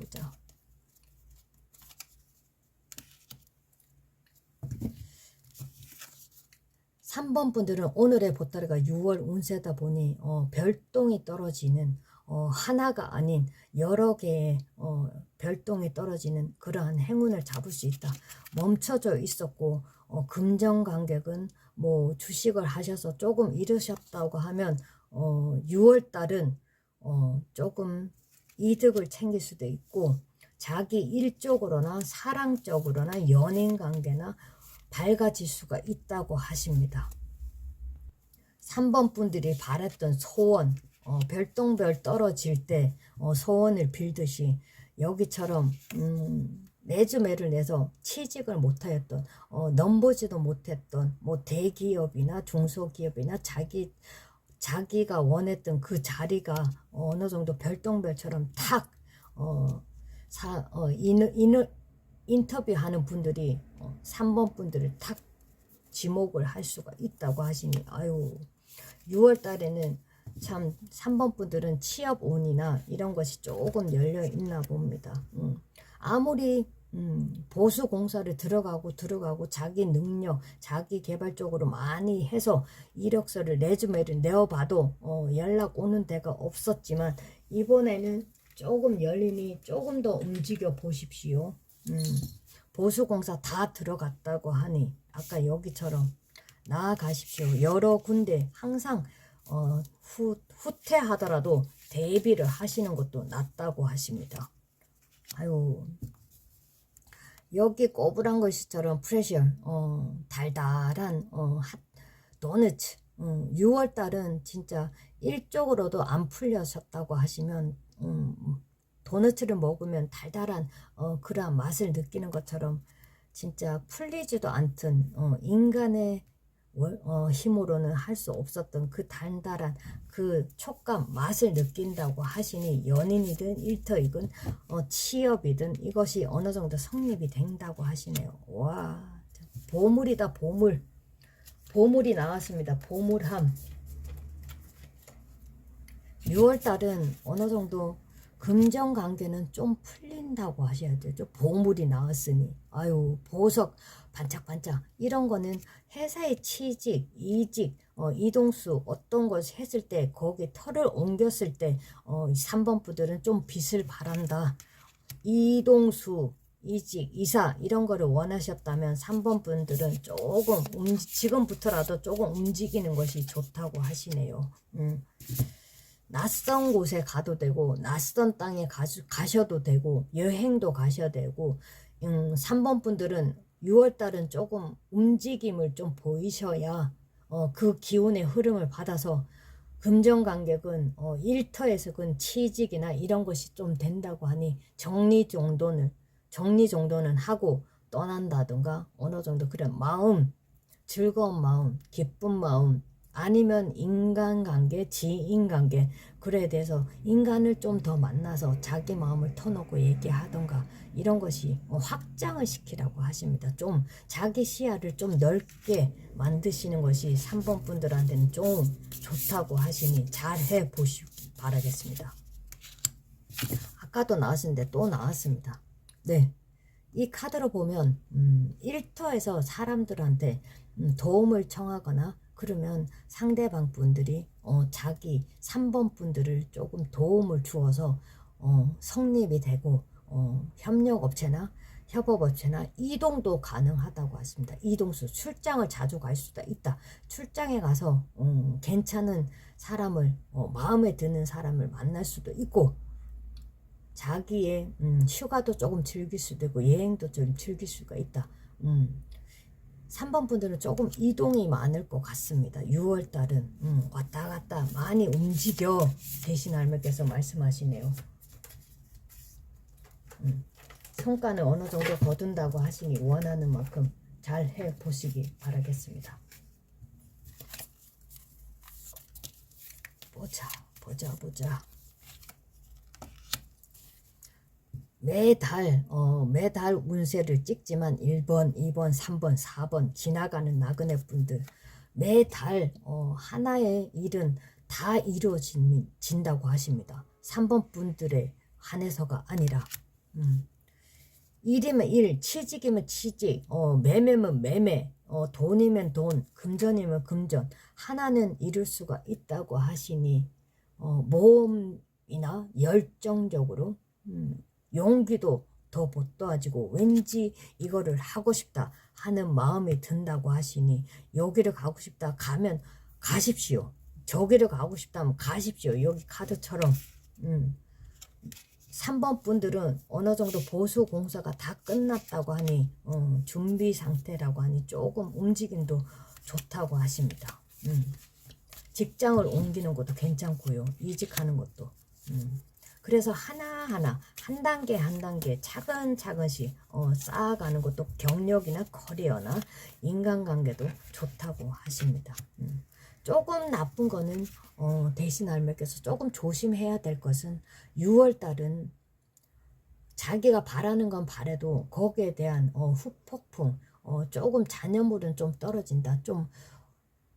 3번 분들은 오늘의 보따리가 6월 운세다 보니 별똥이 떨어지는 하나가 아닌 여러 개의 별똥이 떨어지는 그러한 행운을 잡을 수 있다. 멈춰져 있었고 금전관객은 뭐 주식을 하셔서 조금 잃으셨다고 하면 6월달은 조금 이득을 챙길 수도 있고 자기 일적으로나 사랑적으로나 연인관계나 밝아질 수가 있다고 하십니다. 3번 분들이 바랬던 소원, 별똥별 떨어질 때 소원을 빌듯이 여기처럼 레즈메를 내서 취직을 못하였던, 넘보지도 못했던 뭐 대기업이나 중소기업이나 자기가 원했던 그 자리가 어느 정도 별똥별처럼 탁 인터뷰하는 분들이 3번 분들을 탁 지목을 할 수가 있다고 하시니, 아유, 6월 달에는 참 3번 분들은 취업운이나 이런 것이 조금 열려 있나 봅니다. 아무리 보수 공사를 들어가고 자기 능력, 자기 개발 쪽으로 많이 해서 이력서를 레주메를 내어봐도 연락 오는 데가 없었지만, 이번에는 조금 열리니 조금 더 움직여 보십시오. 보수 공사 다 들어갔다고 하니 아까 여기처럼 나아가십시오. 여러 군데 항상 후퇴하더라도 대비를 하시는 것도 낫다고 하십니다. 아유, 여기 꼬부란 것처럼 프레셔, 달달한 도넛. 6월 달은 진짜 일적으로도 안 풀려셨다고 하시면 도넛을 먹으면 달달한 그러한 맛을 느끼는 것처럼 진짜 풀리지도 않던 인간의 힘으로는 할 수 없었던 그 달달한 그 촉감 맛을 느낀다고 하시니, 연인이든 일터이든 취업이든 이것이 어느 정도 성립이 된다고 하시네요. 와, 보물이다. 보물이 나왔습니다. 보물함. 6월달은 어느 정도 금전관계는 좀 풀린다고 하셔야 되죠. 보물이 나왔으니. 아유, 보석 반짝반짝 이런 거는 회사의 취직, 이직, 이동수 어떤 것을 했을 때 거기 털을 옮겼을 때 3번 분들은 좀 빛을 바란다. 이동수, 이직, 이사 이런 거를 원하셨다면 3번 분들은 조금 지금부터라도 조금 움직이는 것이 좋다고 하시네요. 낯선 곳에 가도 되고 낯선 땅에 가셔도 되고 여행도 가셔야 되고 3번 분들은 6월달은 조금 움직임을 좀 보이셔야 그 기운의 흐름을 받아서 금전관객은 일터에서는 취직이나 이런 것이 좀 된다고 하니 정리 정돈은 하고 떠난다든가 어느 정도 그런 마음, 즐거운 마음, 기쁜 마음, 아니면 인간관계, 지인관계, 그에 대해서 인간을 좀 더 만나서 자기 마음을 터놓고 얘기하던가 이런 것이 확장을 시키라고 하십니다. 좀 자기 시야를 좀 넓게 만드시는 것이 3번 분들한테는 좀 좋다고 하시니 잘 해보시기 바라겠습니다. 아까도 나왔는데 또 나왔습니다. 네, 이 카드로 보면 일터에서 사람들한테 도움을 청하거나 그러면 상대방 분들이 자기 3번 분들을 조금 도움을 주어서 성립이 되고 협력업체나 협업업체나 이동도 가능하다고 하십니다. 이동수, 출장을 자주 갈 수도 있다. 출장에 가서 괜찮은 사람을 마음에 드는 사람을 만날 수도 있고, 자기의 휴가도 조금 즐길 수도 있고 여행도 좀 즐길 수가 있다. 3번 분들은 조금 이동이 많을 것 같습니다. 6월달은 왔다 갔다 많이 움직여 대신 할머니께서 말씀하시네요. 성과는 어느 정도 거둔다고 하시니 원하는 만큼 잘 해보시기 바라겠습니다. 보자. 매달 운세를 찍지만 1번, 2번, 3번, 4번 지나가는 나그네 분들 매달 하나의 일은 다 이루어진다고 하십니다. 3번 분들에 한해서가 아니라 1이면 1, 취직이면 취직, 매매면 매매, 돈이면 돈, 금전이면 금전 하나는 이룰 수가 있다고 하시니 모험이나 열정적으로 용기도 더 돋아지고 왠지 이거를 하고 싶다 하는 마음이 든다고 하시니, 여기를 가고 싶다 가면 가십시오. 저기를 가고 싶다면 가십시오. 여기 카드처럼 3번 분들은 어느 정도 보수 공사가 다 끝났다고 하니 준비 상태라고 하니 조금 움직임도 좋다고 하십니다. 직장을 옮기는 것도 괜찮고요. 이직하는 것도. 그래서 하나하나 한 단계 한 단계 차근차근씩 쌓아가는 것도 경력이나 커리어나 인간관계도 좋다고 하십니다. 조금 나쁜 거는 대신 알매께서 조금 조심해야 될 것은 6월달은 자기가 바라는 건 바래도 거기에 대한 후폭풍 조금 잔여물은 좀 떨어진다. 좀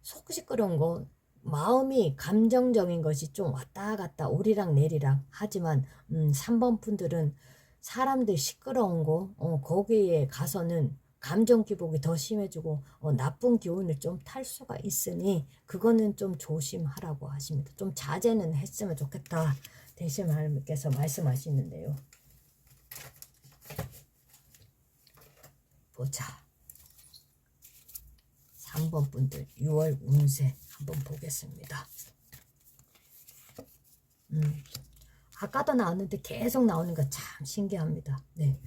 속 시끄러운 거 마음이 감정적인 것이 좀 왔다 갔다 오리락 내리락 하지만 3번 분들은 사람들 시끄러운 거 거기에 가서는 감정 기복이 더 심해지고 나쁜 기운을 좀 탈 수가 있으니 그거는 좀 조심하라고 하십니다. 좀 자제는 했으면 좋겠다. 대신 하나님께서 말씀하시는데요. 보자. 3번 분들 6월 운세 한번 보겠습니다. 아까도 나왔는데 계속 나오는 거 참 신기합니다. 네.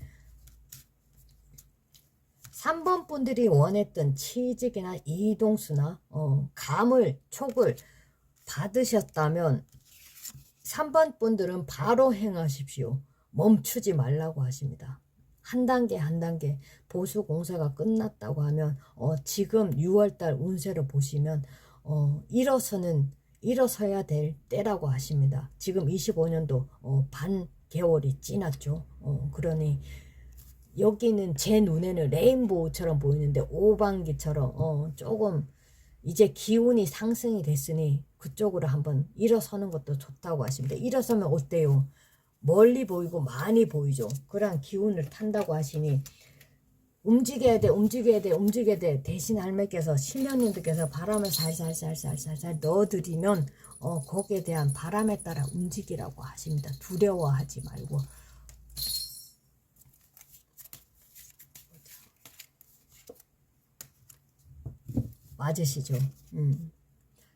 3번 분들이 원했던 취직이나 이동수나 감을 촉을 받으셨다면 3번 분들은 바로 행하십시오. 멈추지 말라고 하십니다. 한 단계 한 단계 보수 공사가 끝났다고 하면 지금 6월달 운세로 보시면 일어서야 될 때라고 하십니다. 지금 25년도 반 개월이 지났죠. 그러니 여기는 제 눈에는 레인보우처럼 보이는데 오방기처럼 조금 이제 기운이 상승이 됐으니 그쪽으로 한번 일어서는 것도 좋다고 하십니다. 일어서면 어때요? 멀리 보이고 많이 보이죠. 그런 기운을 탄다고 하시니 움직여야 돼. 대신 할매께서 신령님들께서 바람을 살살살살살살 넣어드리면 거기에 대한 바람에 따라 움직이라고 하십니다. 두려워하지 말고. 맞으시죠?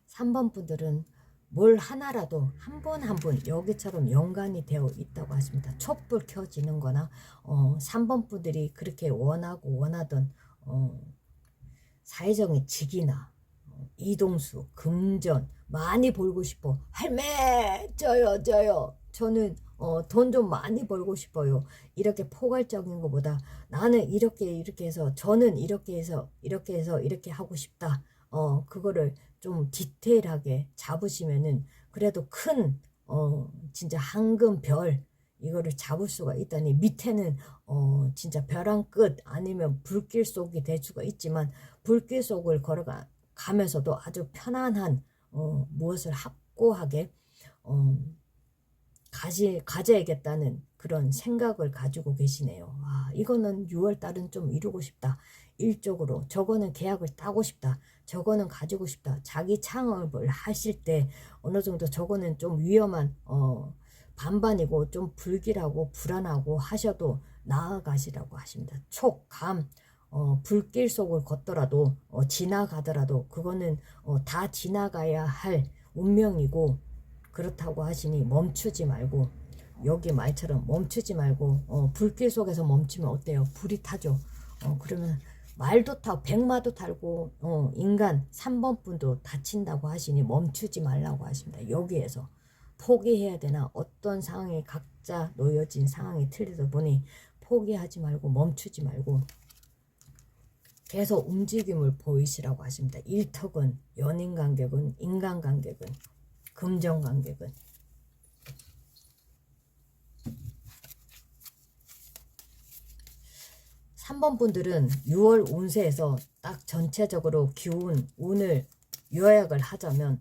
3번 분들은 뭘 하나라도 한 분 한 분 여기처럼 연관이 되어 있다고 하십니다. 촛불 켜지는 거나 3번 분들이 그렇게 원하던 사회적인 직이나 이동수, 금전 많이 벌고 싶어. 할매 저요 저는 돈 좀 많이 벌고 싶어요. 이렇게 포괄적인 것보다 나는 이렇게 해서 저는 이렇게 해서 이렇게 하고 싶다. 그거를 좀 디테일하게 잡으시면은 그래도 큰 진짜 황금 별 이거를 잡을 수가 있다니 밑에는 진짜 벼랑 끝 아니면 불길 속이 될 수가 있지만 불길 속을 걸어가면서도 아주 편안한 무엇을 확고하게 가져야겠다는 그런 생각을 가지고 계시네요. 이거는 6월달은 좀 이루고 싶다. 일적으로 저거는 계약을 따고 싶다. 저거는 가지고 싶다. 자기 창업을 하실 때 어느 정도 저거는 좀 위험한 반반이고 좀 불길하고 불안하고 하셔도 나아가시라고 하십니다. 촉, 감, 불길 속을 걷더라도 지나가더라도 그거는 다 지나가야 할 운명이고 그렇다고 하시니 멈추지 말고 여기 말처럼 멈추지 말고 불길 속에서 멈추면 어때요? 불이 타죠. 그러면 말도 타고 백마도 달고 인간 3번 분도 다친다고 하시니 멈추지 말라고 하십니다. 여기에서 포기해야 되나 어떤 상황이 각자 놓여진 상황이 틀리다 보니 포기하지 말고 멈추지 말고 계속 움직임을 보이시라고 하십니다. 일턱은 연인관계군 인간관계군 금전관계군 3번 분들은 6월 운세에서 딱 전체적으로 기운, 운을 요약을 하자면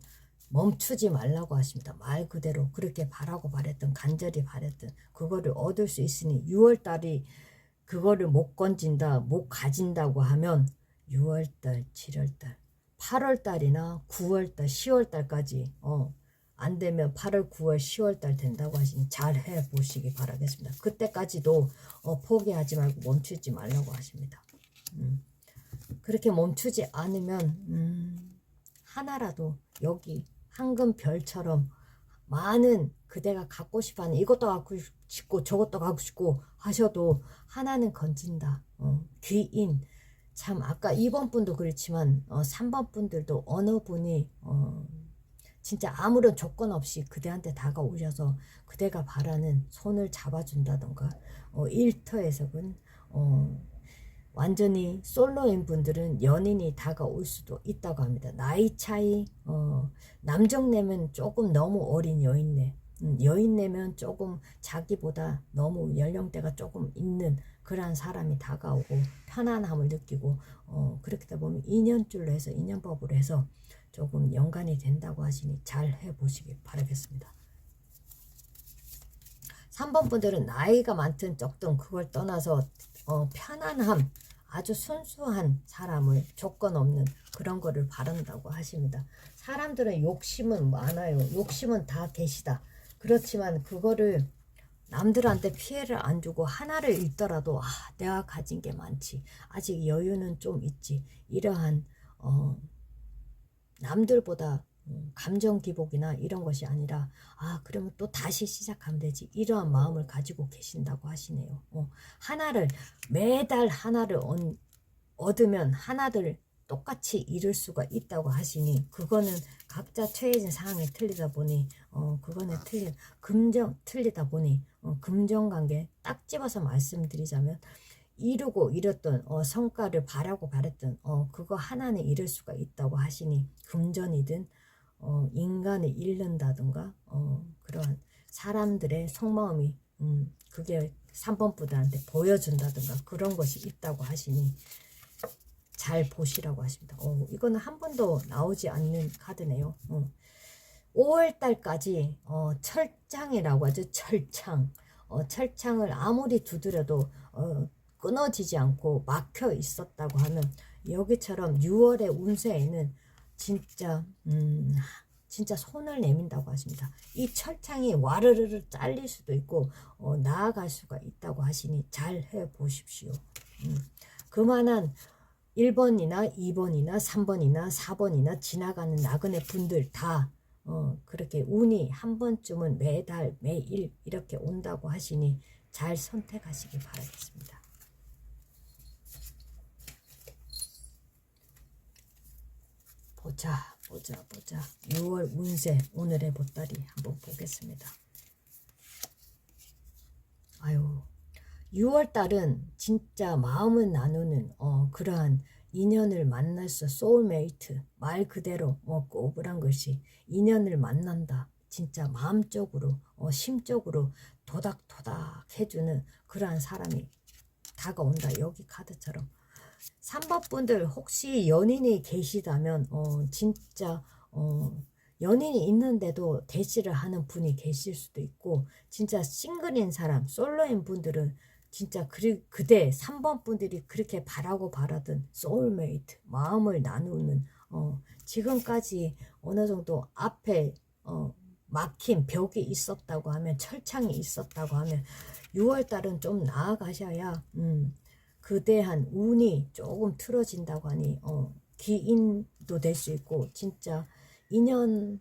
멈추지 말라고 하십니다. 말 그대로 그렇게 바라고 바랬던 간절히 바랬던 그거를 얻을 수 있으니 6월달이 그거를 못 건진다, 못 가진다고 하면 6월달, 7월달, 8월달이나 9월달, 10월달까지 안 되면 8월, 9월, 10월달 된다고 하시니 잘 해보시기 바라겠습니다. 그때까지도 포기하지 말고 멈추지 말라고 하십니다. 그렇게 멈추지 않으면 하나라도 여기 황금 별처럼 많은 그대가 갖고 싶어하는 이것도 갖고 싶고 저것도 갖고 싶고 하셔도 하나는 건진다. 귀인. 참 아까 2번 분도 그렇지만 3번 분들도 어느 분이 진짜 아무런 조건 없이 그대한테 다가오셔서 그대가 바라는 손을 잡아준다던가 일터에서는 완전히 솔로인 분들은 연인이 다가올 수도 있다고 합니다. 나이 차이 남정내면 조금 너무 어린 여인네, 여인내면 조금 자기보다 너무 연령대가 조금 있는 그러한 사람이 다가오고 편안함을 느끼고 그렇게 되다 보면 인연줄로 해서 인연법으로 해서 조금 연관이 된다고 하시니 잘 해보시길 바라겠습니다. 3번 분들은 나이가 많든 적든 그걸 떠나서 편안함, 아주 순수한 사람을 조건 없는 그런 거를 바란다고 하십니다. 사람들은 욕심은 많아요. 욕심은 다 계시다. 그렇지만 그거를 남들한테 피해를 안 주고 하나를 잃더라도 내가 가진 게 많지. 아직 여유는 좀 있지. 이러한 남들보다 감정 기복이나 이런 것이 아니라 그러면 또 다시 시작하면 되지, 이러한 마음을 가지고 계신다고 하시네요. 하나를 매달 하나를 얻으면 하나를 똑같이 잃을 수가 있다고 하시니 그거는 각자 처해진 상황이 틀리다 보니 그거는 틀리다 보니 금전관계 딱 집어서 말씀드리자면 이루고 이뤘던 성과를 바랬던 그거 하나는 잃을 수가 있다고 하시니 금전이든 인간을 잃는다든가 그러한 사람들의 속마음이 그게 3번 분들한테 보여준다든가 그런 것이 있다고 하시니 잘 보시라고 하십니다. 이거는 한 번도 나오지 않는 카드네요. 5월달까지 철장이라고 하죠. 철창을 아무리 두드려도 끊어지지 않고 막혀 있었다고 하면 여기처럼 6월의 운세에는 진짜 손을 내민다고 하십니다. 이 철창이 와르르르 잘릴 수도 있고 나아갈 수가 있다고 하시니 잘 해보십시오. 그만한 1번이나 2번이나 3번이나 4번이나 지나가는 나그네 분들 다 그렇게 운이 한 번쯤은 매달 매일 이렇게 온다고 하시니 잘 선택하시기 바라겠습니다. 보자. 6월 운세 오늘의 보따리 한번 보겠습니다. 6월달은 진짜 마음을 나누는 그러한 인연을 만날 수, 소울메이트 말 그대로 꼬불한 것이 인연을 만난다. 진짜 마음적으로 심적으로 도닥도닥 해주는 그러한 사람이 다가온다. 여기 카드처럼 3번 분들 혹시 연인이 계시다면 진짜 연인이 있는데도 대시를 하는 분이 계실 수도 있고, 진짜 싱글인 사람, 솔로인 분들은 진짜 그대 3번 분들이 그렇게 바라던 소울메이트, 마음을 나누는 지금까지 어느 정도 앞에 막힌 벽이 있었다고 하면, 철창이 있었다고 하면 6월달은 좀 나아가셔야 그대한 운이 조금 틀어진다고 하니 기인도 될 수 있고, 진짜 인연,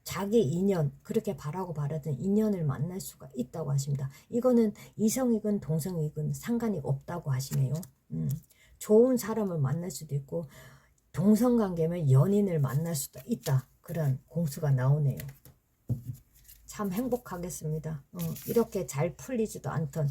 자기 인연, 그렇게 바라던 인연을 만날 수가 있다고 하십니다. 이거는 이성이건 동성이건 상관이 없다고 하시네요. 좋은 사람을 만날 수도 있고 동성관계면 연인을 만날 수도 있다, 그런 공수가 나오네요. 참 행복하겠습니다. 이렇게 잘 풀리지도 않던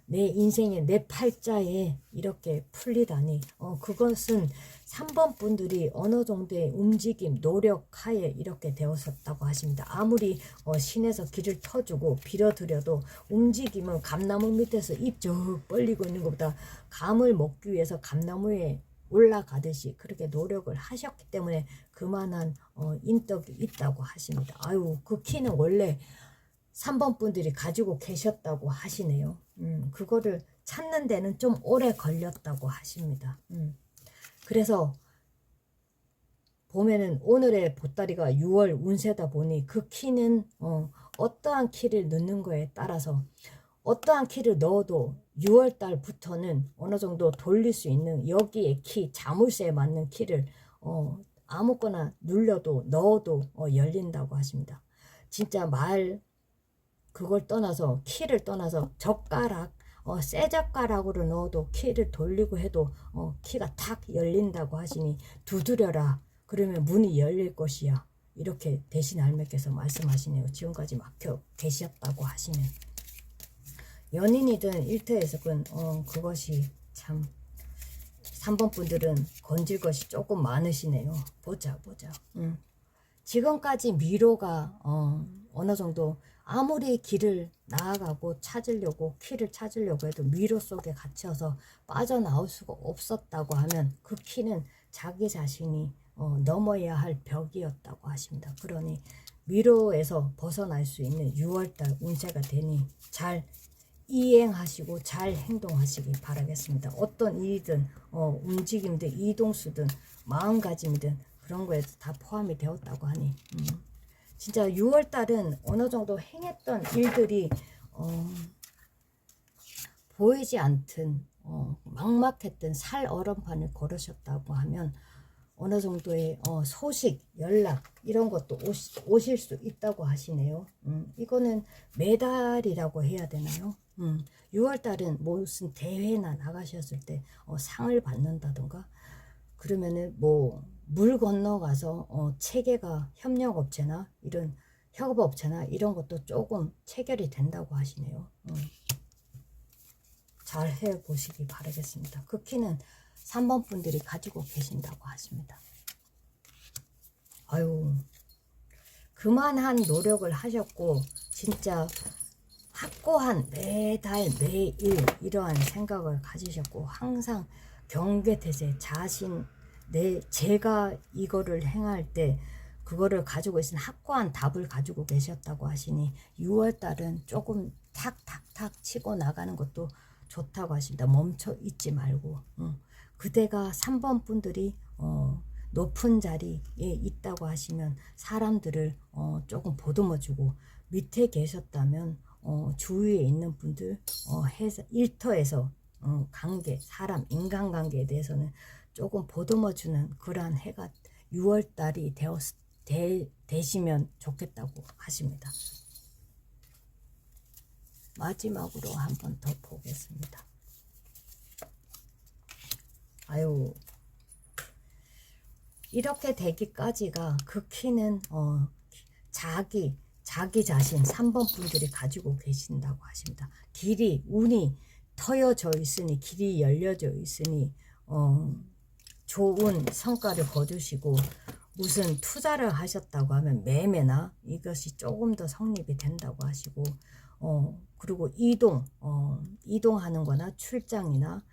내 인생에, 내 팔자에 이렇게 풀리다니 그것은 3번 분들이 어느 정도의 움직임, 노력하에 이렇게 되었었다고 하십니다. 아무리 신에서 길을 터주고 빌어드려도 움직임은 감나무 밑에서 입 쭉 벌리고 있는 것보다 감을 먹기 위해서 감나무에 올라가듯이 그렇게 노력을 하셨기 때문에 그만한 인덕이 있다고 하십니다. 그 키는 원래 3번 분들이 가지고 계셨다고 하시네요. 그거를 찾는 데는 좀 오래 걸렸다고 하십니다. 그래서 보면은 오늘의 보따리가 6월 운세다 보니 그 키는 어떠한 키를 넣는 거에 따라서, 어떠한 키를 넣어도 6월 달부터는 어느 정도 돌릴 수 있는, 여기에 키, 자물쇠에 맞는 키를 아무거나 눌려도 넣어도 열린다고 하십니다. 진짜 말 그걸 떠나서 키를 떠나서 젓가락 쇠 젓가락으로 넣어도 키를 돌리고 해도 키가 탁 열린다고 하시니 두드려라 그러면 문이 열릴 것이야 이렇게 대신 할매께서 말씀하시네요. 지금까지 막혀 계셨다고 하시는 연인이든 일터에서든 그것이 참 3번 분들은 건질 것이 조금 많으시네요. 보자. 지금까지 미로가 어느 정도 아무리 길을 나아가고 찾으려고 키를 찾으려고 해도 미로 속에 갇혀서 빠져나올 수가 없었다고 하면 그 키는 자기 자신이 넘어야 할 벽이었다고 하십니다. 그러니 미로에서 벗어날 수 있는 6월달 운세가 되니 잘 이행하시고 잘 행동하시기 바라겠습니다. 어떤 일이든 움직임든 이동수든 마음가짐이든 그런 거에도 다 포함이 되었다고 하니 진짜 6월달은 어느 정도 행했던 일들이 보이지 않든 막막했던 살 얼음판을 걸으셨다고 하면 어느 정도의 소식, 연락 이런 것도 오실 수 있다고 하시네요. 이거는 매달이라고 해야 되나요? 6월달은 무슨 대회나 나가셨을 때 상을 받는다던가 그러면은 뭐 물 건너가서 체계가 협력업체나 이런 협업업체나 이런 것도 조금 체결이 된다고 하시네요. 잘 해보시기 바라겠습니다. 그 키는 3번 분들이 가지고 계신다고 하십니다. 아유, 그만한 노력을 하셨고 진짜 확고한 매달 매일 이러한 생각을 가지셨고 항상 경계태세 자신 제가 이거를 행할 때 그거를 가지고 있는 확고한 답을 가지고 계셨다고 하시니 6월달은 조금 탁탁탁 치고 나가는 것도 좋다고 하십니다. 멈춰 있지 말고 그대가 3번 분들이 높은 자리에 있다고 하시면 사람들을 조금 보듬어주고 밑에 계셨다면 주위에 있는 분들 일터에서 관계 사람 인간관계에 대해서는 조금 보듬어주는 그러한 해가 6월달이 되시면 좋겠다고 하십니다. 마지막으로 한 번 더 보겠습니다. 아유, 이렇게 되기까지가 그 키는 자기 자신 3번 분들이 가지고 계신다고 하십니다. 길이 운이 터여져 있으니 길이 열려져 있으니 좋은 성과를 거두시고 무슨 투자를 하셨다고 하면 매매나 이것이 조금 더 성립이 된다고 하시고 그리고 이동하는 거나 출장이나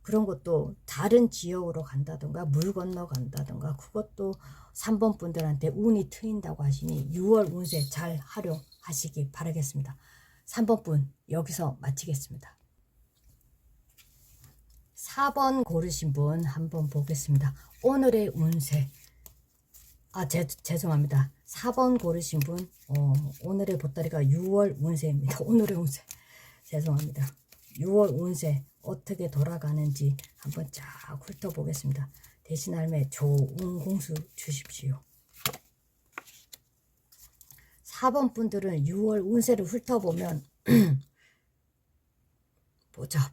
그런 것도 다른 지역으로 간다던가 물 건너 간다던가 그것도 3번 분들한테 운이 트인다고 하시니 6월 운세 잘 활용하시기 바라겠습니다. 3번 분 여기서 마치겠습니다. 4번 고르신 분 한번 보겠습니다. 오늘의 운세 죄송합니다. 4번 고르신 분 오늘의 보따리가 6월 운세입니다. 오늘의 운세 죄송합니다. 6월 운세 어떻게 돌아가는지 한번 쫙 훑어보겠습니다. 대신 할매 좋은 공수 주십시오. 4번 분들은 6월 운세를 훑어보면 보자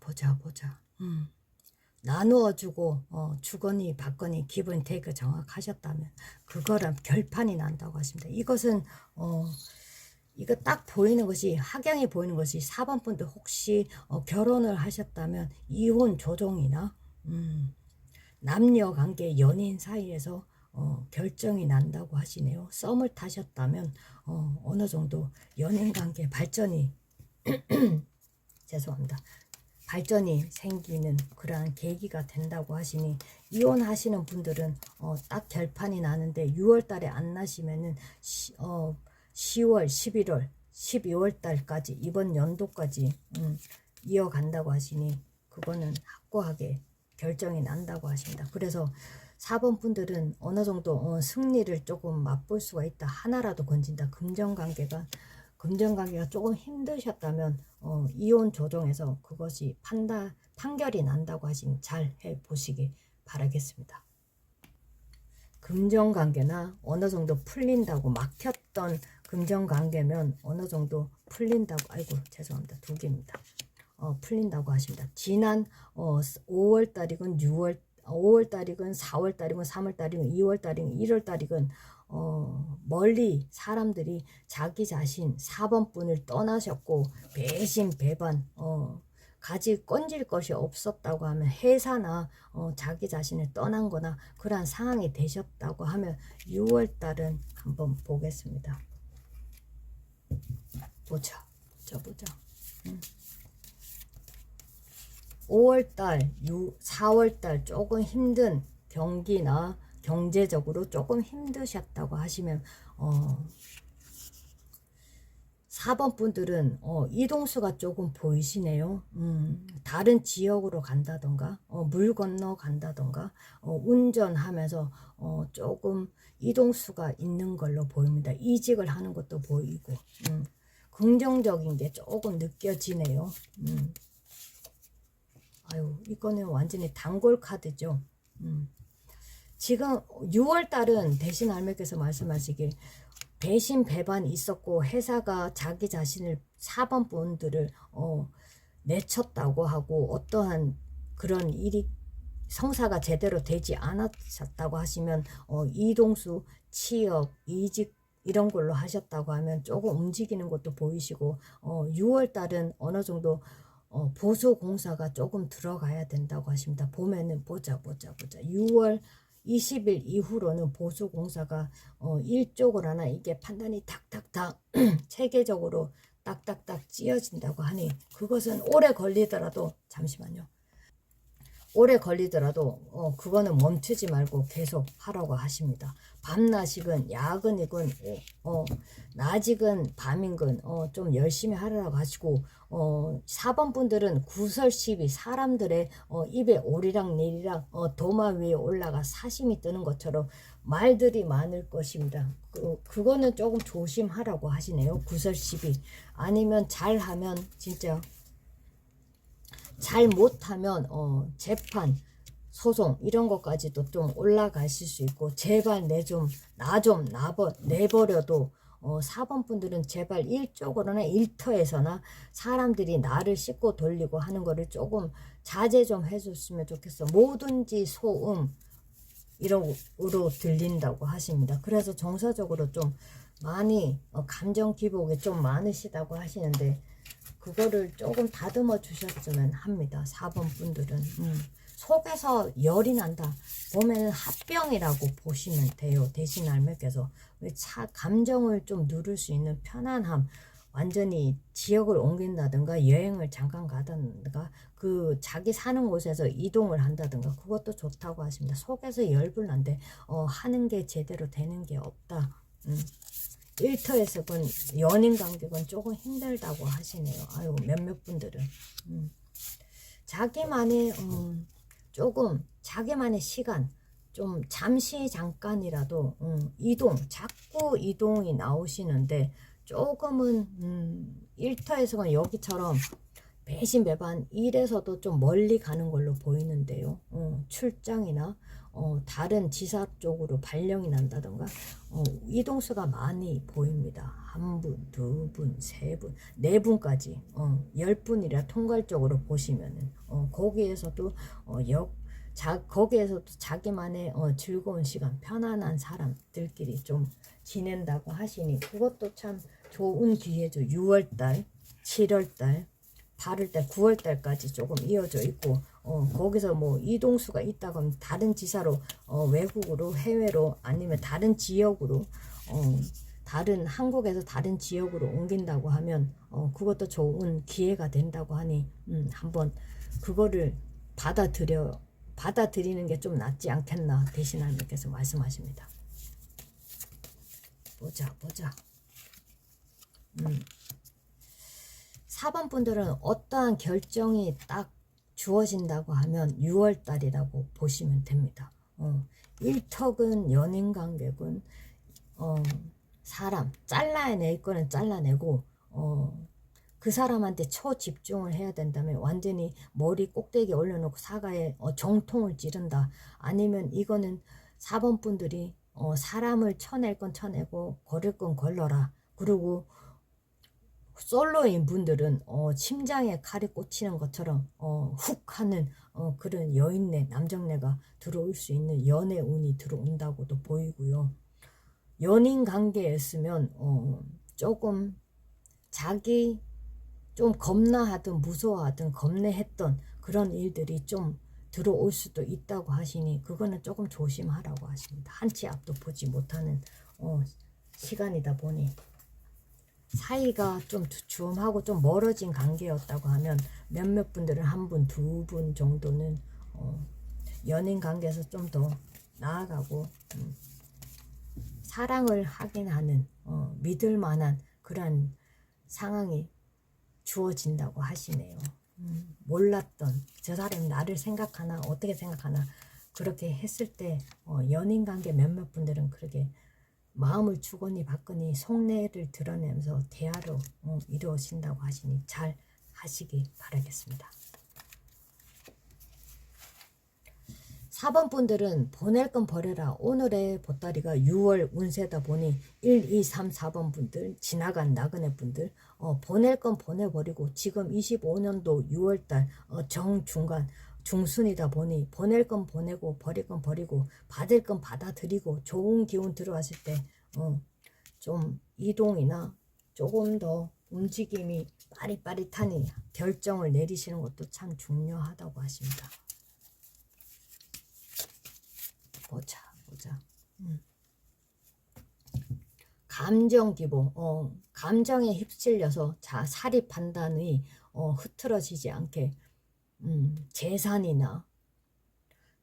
나누어주고 주거니 받거니 기분 되게 정확하셨다면 그거랑 결판이 난다고 하십니다. 이것은 이거 딱 보이는 것이 확양이 보이는 것이 4번 분들 혹시 결혼을 하셨다면 이혼 조정이나 남녀 관계 연인 사이에서 결정이 난다고 하시네요. 썸을 타셨다면 어느 정도 연인 관계 발전이 죄송합니다. 발전이 생기는 그러한 계기가 된다고 하시니 이혼하시는 분들은 딱 결판이 나는데 6월 달에 안 나시면은 10월, 11월, 12월 달까지 이번 연도까지 이어간다고 하시니 그거는 확고하게 결정이 난다고 하십니다. 그래서 4번 분들은 어느 정도 승리를 조금 맛볼 수가 있다. 하나라도 건진다. 금전관계가 조금 힘드셨다면 이혼 조정에서 그것이 판결이 난다고 하시니 잘 해보시기 바라겠습니다. 금전관계나 어느 정도 풀린다고 막혔던 금전관계면 어느 정도 풀린다고, 아이고 죄송합니다. 두 개입니다. 풀린다고 하십니다. 지난 5월달이건 5월달이건 4월달이건 3월달이건 2월달이건 1월달이건 멀리 사람들이 자기 자신 4번분을 떠나셨고 배신 배반 가지 건질 것이 없었다고 하면 회사나 자기 자신을 떠난 거나 그러한 상황이 되셨다고 하면 6월달은 한번 보겠습니다. 보자. 5월달, 4월달 조금 힘든 경기나 경제적으로 조금 힘드셨다고 하시면 4번 분들은 이동수가 조금 보이시네요. 다른 지역으로 간다던가 물 건너 간다던가 운전하면서 조금 이동수가 있는 걸로 보입니다. 이직을 하는 것도 보이고 긍정적인 게 조금 느껴지네요. 아유, 이거는 완전히 단골 카드죠. 지금 6월달은 대신 할매께서 말씀하시길 배신 배반이 있었고 회사가 자기 자신을 4번 분들을 내쳤다고 하고 어떠한 그런 일이 성사가 제대로 되지 않았다고 하시면 이동수, 취업, 이직 이런 걸로 하셨다고 하면 조금 움직이는 것도 보이시고 6월달은 어느 정도 보수 공사가 조금 들어가야 된다고 하십니다. 보면은 보자 6월 20일 이후로는 보수 공사가 일쪽으로 하나 이게 판단이 탁탁탁 체계적으로 딱딱딱 찌어진다고 하니 그것은 오래 걸리더라도 잠시만요. 오래 걸리더라도 그거는 멈추지 말고 계속 하라고 하십니다. 밤낮이건 야근이건 낮이건 밤이건 좀 열심히 하라고 하시고 4번 분들은 구설시비 사람들의 입에 오리락 내리락 도마 위에 올라가 사심이 뜨는 것처럼 말들이 많을 것입니다. 그거는 조금 조심하라고 하시네요. 구설시비 아니면 잘하면 진짜 잘 못하면 재판, 소송 이런 것까지도 좀 올라가실 수 있고 제발 나 좀 내버려도 4번 분들은 제발 일적으로나 일터에서나 사람들이 나를 씻고 돌리고 하는 거를 조금 자제 좀 해줬으면 좋겠어. 뭐든지 소음 이러로 들린다고 하십니다. 그래서 정서적으로 좀 많이 감정 기복이 좀 많으시다고 하시는데 그거를 조금 다듬어 주셨으면 합니다. 4번 분들은 속에서 열이 난다. 보면은 합병이라고 보시면 돼요. 대신 할매께서 감정을 좀 누를 수 있는 편안함, 완전히 지역을 옮긴다든가 여행을 잠깐 가다든가 그 자기 사는 곳에서 이동을 한다든가 그것도 좋다고 하십니다. 속에서 열불난데 하는 게 제대로 되는 게 없다. 일터에서건 연인 관계건 조금 힘들다고 하시네요. 아유, 몇몇 분들은 자기만의 조금 자기만의 시간 좀 잠시 잠깐이라도 자꾸 이동이 나오시는데 조금은 일터에서건 여기처럼 배신 배반 일에서도 좀 멀리 가는 걸로 보이는데요. 출장이나 다른 지사 쪽으로 발령이 난다던가 이동수가 많이 보입니다. 한 분, 두 분, 세 분, 네 분까지 10분이라 통괄적으로 보시면은 거기에서도 거기에서도 자기만의 즐거운 시간, 편안한 사람들끼리 좀 지낸다고 하시니 그것도 참 좋은 기회죠. 6월달, 7월달, 8월달, 9월달까지 조금 이어져 있고 거기서 뭐 이동수가 있다고 하면 다른 지사로 외국으로 해외로 아니면 다른 지역으로 다른 한국에서 다른 지역으로 옮긴다고 하면 그것도 좋은 기회가 된다고 하니 한번 그거를 받아들이는 게 좀 낫지 않겠나 대신 할머니께서 말씀하십니다. 보자 4번 분들은 어떠한 결정이 딱 주어진다고 하면 6월달이라고 보시면 됩니다. 일턱은 연인관계군 사람 잘라낼 거는 잘라내고 그 사람한테 초집중을 해야 된다면 완전히 머리 꼭대기에 올려놓고 사과에 정통을 찌른다. 아니면 이거는 4번 분들이 사람을 쳐낼 건 쳐내고 걸을 건 걸러라. 그리고 솔로인 분들은 심장에 칼이 꽂히는 것처럼 훅 하는 그런 여인네 남정네가 들어올 수 있는 연애 운이 들어온다고도 보이고요. 연인 관계였으면 조금 자기 좀 겁나하든 무서워하든 겁내했던 그런 일들이 좀 들어올 수도 있다고 하시니 그거는 조금 조심하라고 하십니다. 한치 앞도 보지 못하는 시간이다 보니 사이가 좀 주춤하고 좀 멀어진 관계였다고 하면 몇몇 분들은 한 분, 두 분 정도는 연인 관계에서 좀 더 나아가고 사랑을 하긴 하는 믿을 만한 그런 상황이 주어진다고 하시네요. 몰랐던 저 사람이 나를 생각하나 어떻게 생각하나 그렇게 했을 때 연인 관계 몇몇 분들은 그렇게 마음을 주거니 받거니 속내를 드러내면서 대화로 이루어진다고 하시니 잘 하시기 바라겠습니다. 4번 분들은 보낼 건 버려라. 오늘의 보따리가 6월 운세다 보니 1, 2, 3, 4번 분들 지나간 나그네 분들 보낼 건 보내버리고 지금 25년도 6월달 정중간 중순이다 보니 보낼 건 보내고 버릴 건 버리고 받을 건 받아들이고 좋은 기운 들어왔을 때 좀 이동이나 조금 더 움직임이 빠릿빠릿하니 결정을 내리시는 것도 참 중요하다고 하십니다. 보자. 감정 기복, 감정에 휩쓸려서 사리 판단이 흐트러지지 않게 재산이나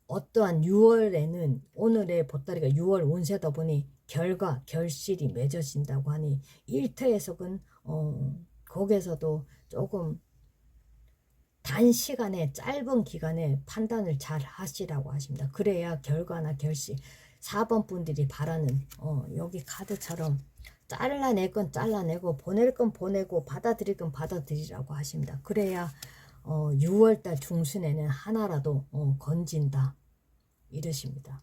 어떠한 6월에는 오늘의 보따리가 6월 운세다 보니 결과, 결실이 맺어진다고 하니 일터에서는 거기에서도 조금 단시간에 짧은 기간에 판단을 잘 하시라고 하십니다. 그래야 결과나 결실 4번 분들이 바라는 여기 카드처럼 잘라낼 건 잘라내고 보낼 건 보내고 받아들일 건 받아들이라고 하십니다. 그래야 6월달 중순에는 하나라도 건진다 이러십니다.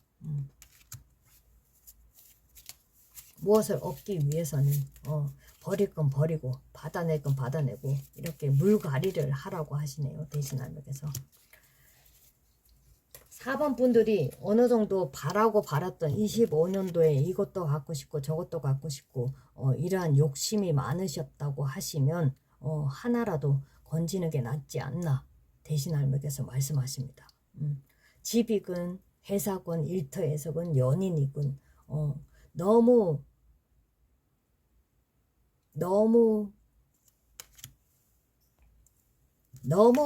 무엇을 얻기 위해서는 버릴 건 버리고 받아낼 건 받아내고 이렇게 물갈이를 하라고 하시네요. 대신하면서 4번 분들이 어느 정도 바라고 바랐던 25년도에 이것도 갖고 싶고 저것도 갖고 싶고 이러한 욕심이 많으셨다고 하시면 하나라도 건지는 게 낫지 않나 대신할매께서 말씀하십니다. 집이건 회사건 일터에서건 연인이건 너무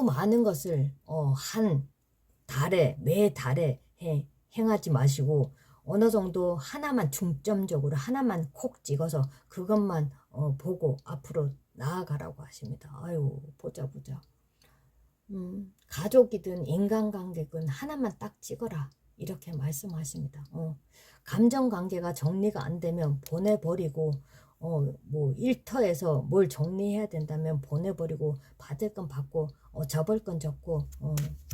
많은 것을 한 달에 매달에 행하지 마시고 어느 정도 하나만 중점적으로 하나만 콕 찍어서 그것만 보고 앞으로 나아가라고 하십니다. 아유 보자. 가족이든 인간관계든 하나만 딱 찍어라 이렇게 말씀하십니다. 감정관계가 정리가 안 되면 보내버리고 뭐 일터에서 뭘 정리해야 된다면 보내버리고 받을 건 받고 접을 건 접고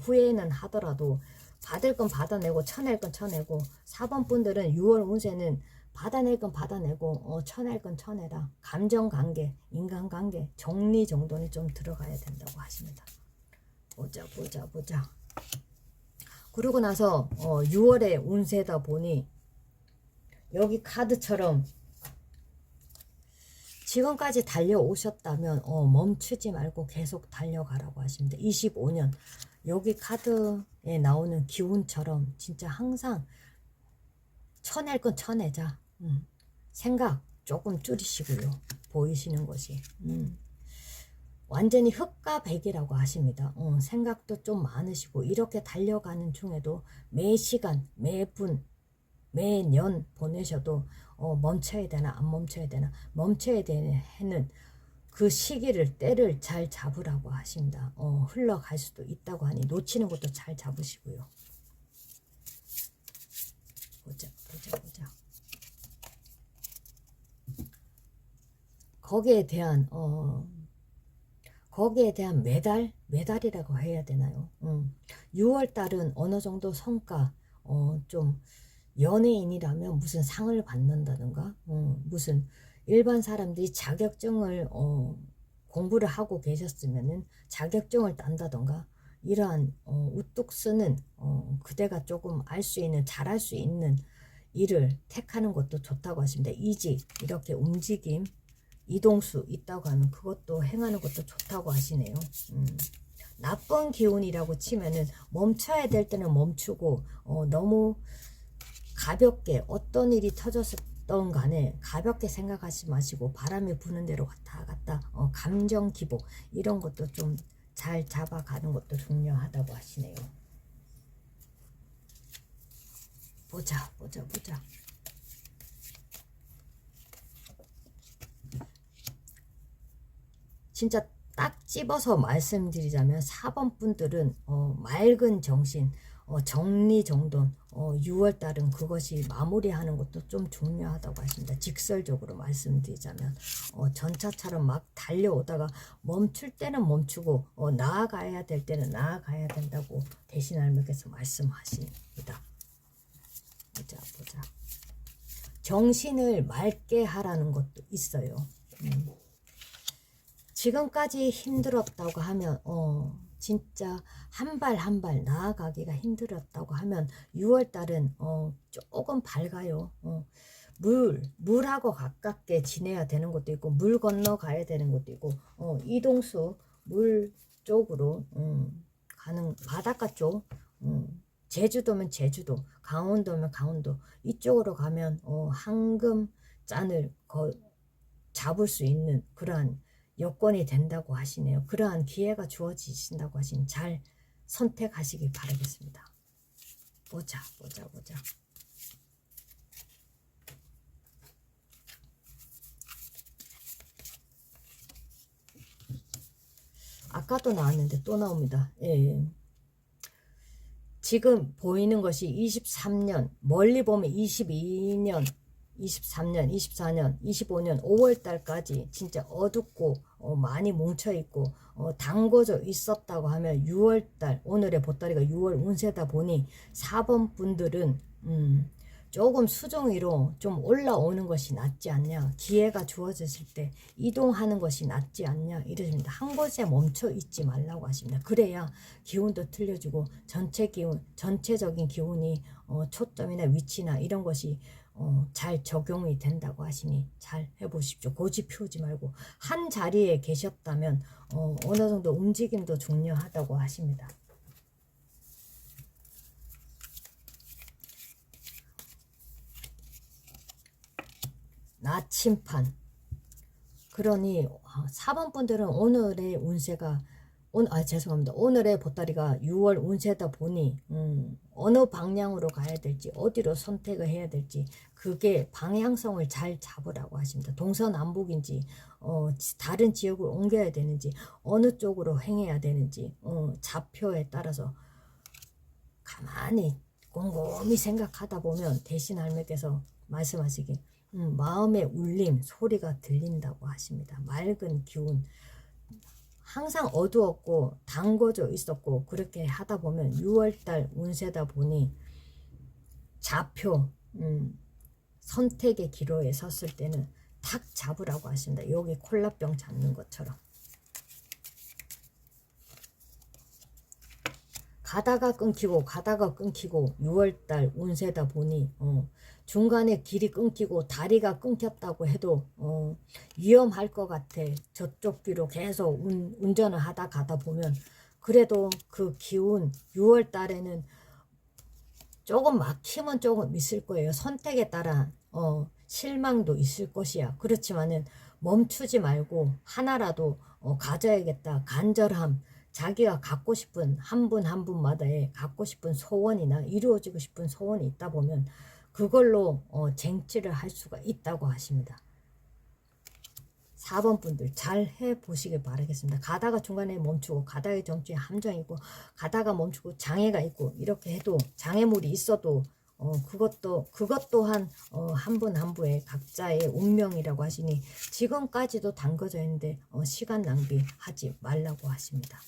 후회는 하더라도 받을 건 받아내고 쳐낼 건 쳐내고 4번 분들은 6월 운세는 받아낼 건 받아내고 쳐낼 건 쳐내라. 감정관계, 인간관계 정리 정돈이 좀 들어가야 된다고 하십니다. 보자. 그러고 나서 6월에 운세다 보니 여기 카드처럼 지금까지 달려오셨다면 멈추지 말고 계속 달려가라고 하십니다. 25년 여기 카드에 나오는 기운처럼 진짜 항상 쳐낼 건 쳐내자. 생각 조금 줄이시고요. 보이시는 것이 완전히 흑과 백이라고 하십니다. 생각도 좀 많으시고 이렇게 달려가는 중에도 매 시간 매분 매년 보내셔도 멈춰야 되나 안 멈춰야 되나 멈춰야 되는 그 시기를 때를 잘 잡으라고 하십니다. 흘러갈 수도 있다고 하니 놓치는 것도 잘 잡으시고요. 보자. 거기에 대한 메달이라고 해야 되나요? 6월달은 어느 정도 성과 좀 연예인이라면 무슨 상을 받는다든가 무슨 일반 사람들이 자격증을 공부를 하고 계셨으면은 자격증을 딴다던가 이러한 우뚝 쓰는 그대가 조금 알 수 있는 잘할 수 있는 일을 택하는 것도 좋다고 하십니다. 이직 이렇게 움직임 이동수 있다고 하면 그것도 행하는 것도 좋다고 하시네요. 나쁜 기운이라고 치면은 멈춰야 될 때는 멈추고 너무 가볍게 어떤 일이 터졌던 간에 가볍게 생각하지 마시고 바람이 부는 대로 왔다 갔다 감정 기복 이런 것도 좀 잘 잡아가는 것도 중요하다고 하시네요. 보자. 진짜 딱 집어서 말씀드리자면 4번 분들은 맑은 정신, 정리정돈, 6월달은 그것이 마무리하는 것도 좀 중요하다고 하십니다. 직설적으로 말씀드리자면 전차처럼 막 달려오다가 멈출 때는 멈추고 나아가야 될 때는 나아가야 된다고 대신 할머니께서 말씀하십니다. 보자. 정신을 맑게 하라는 것도 있어요. 지금까지 힘들었다고 하면 진짜 한 발 한 발 나아가기가 힘들었다고 하면 6월달은 조금 밝아요. 물하고 가깝게 지내야 되는 것도 있고 물 건너 가야 되는 것도 있고 이동수 물 쪽으로 가는 바닷가 쪽 제주도면 제주도 강원도면 강원도 이쪽으로 가면 황금 짠을 잡을 수 있는 그러한 여건이 된다고 하시네요. 그러한 기회가 주어지신다고 하시니 잘 선택하시길 바라겠습니다. 보자. 아까도 나왔는데 또 나옵니다. 예. 지금 보이는 것이 23년, 멀리 보면 22년, 23년, 24년, 25년 5월달까지 진짜 어둡고 많이 뭉쳐있고 담궈져 있었다고 하면 6월달, 오늘의 보따리가 6월 운세다 보니 4번 분들은 조금 수종 위로 좀 올라오는 것이 낫지 않냐, 기회가 주어졌을 때 이동하는 것이 낫지 않냐 이러십니다. 한 곳에 멈춰 있지 말라고 하십니다. 그래야 기운도 틀려주고 전체적인 기운이 초점이나 위치나 이런 것이 잘 적용이 된다고 하시니 잘 해보십시오. 고집 피우지 말고 한 자리에 계셨다면 어느 정도 움직임도 중요하다고 하십니다. 나침판. 그러니 4번 분들은 오늘의 운세가 죄송합니다. 오늘의 보따리가 6월 운세다 보니 어느 방향으로 가야 될지 어디로 선택을 해야 될지 그게 방향성을 잘 잡으라고 하십니다. 동서남북인지 다른 지역을 옮겨야 되는지 어느 쪽으로 행해야 되는지 좌표에 따라서 가만히 곰곰이 생각하다 보면 대신 할매께서 말씀하시길 마음의 울림 소리가 들린다고 하십니다. 맑은 기운 항상 어두웠고 담궈져 있었고 그렇게 하다 보면 6월달 운세다 보니 좌표 선택의 기로에 섰을 때는 탁 잡으라고 하십니다. 여기 콜라병 잡는 것처럼 가다가 끊기고 6월달 운세다 보니 중간에 길이 끊기고 다리가 끊겼다고 해도 위험할 것 같아. 저쪽 뒤로 계속 운전을 하다 가다 보면 그래도 그 기운 6월달에는 조금 막힘은 조금 있을 거예요. 선택에 따라 실망도 있을 것이야. 그렇지만은 멈추지 말고 하나라도 가져야겠다. 간절함 자기가 갖고 싶은 한 분 한 분마다의 갖고 싶은 소원이나 이루어지고 싶은 소원이 있다 보면 그걸로 쟁취를 할 수가 있다고 하십니다. 4번 분들 잘 해보시길 바라겠습니다. 가다가 중간에 멈추고 가다의 정치에 함정이 있고 가다가 멈추고 장애가 있고 이렇게 해도 장애물이 있어도 그것 또한 한 분 한 분의 각자의 운명이라고 하시니 지금까지도 담궈져 있는데 시간 낭비하지 말라고 하십니다.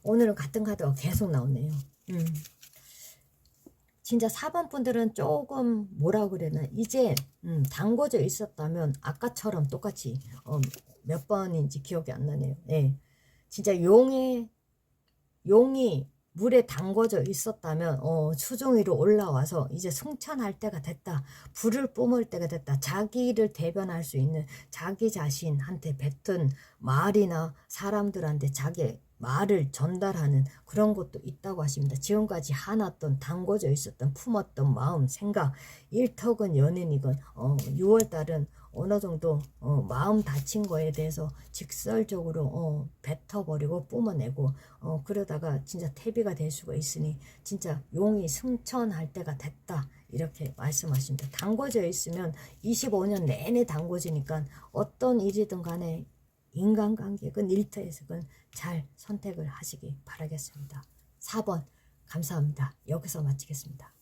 오늘은 같은 카드가 계속 나오네요. 진짜 4번 분들은 조금 뭐라 그래나 이제 담궈져 있었다면 아까처럼 똑같이 몇 번인지 기억이 안 나네요. 예. 진짜 용이 물에 담궈져 있었다면 수중 위로 올라와서 이제 승천할 때가 됐다. 불을 뿜을 때가 됐다. 자기를 대변할 수 있는 자기 자신한테 뱉은 말이나 사람들한테 자기 말을 전달하는 그런 것도 있다고 하십니다. 지금까지 하났던 담궈져 있었던 품었던 마음, 생각, 일턱은 연인이건 6월달은 어느 정도 마음 다친 거에 대해서 직설적으로 뱉어버리고 뿜어내고 그러다가 진짜 태비가 될 수가 있으니 진짜 용이 승천할 때가 됐다 이렇게 말씀하십니다. 담궈져 있으면 25년 내내 담궈지니까 어떤 일이든 간에 인간관계건 일터에서건 잘 선택을 하시기 바라겠습니다. 4번 감사합니다. 여기서 마치겠습니다.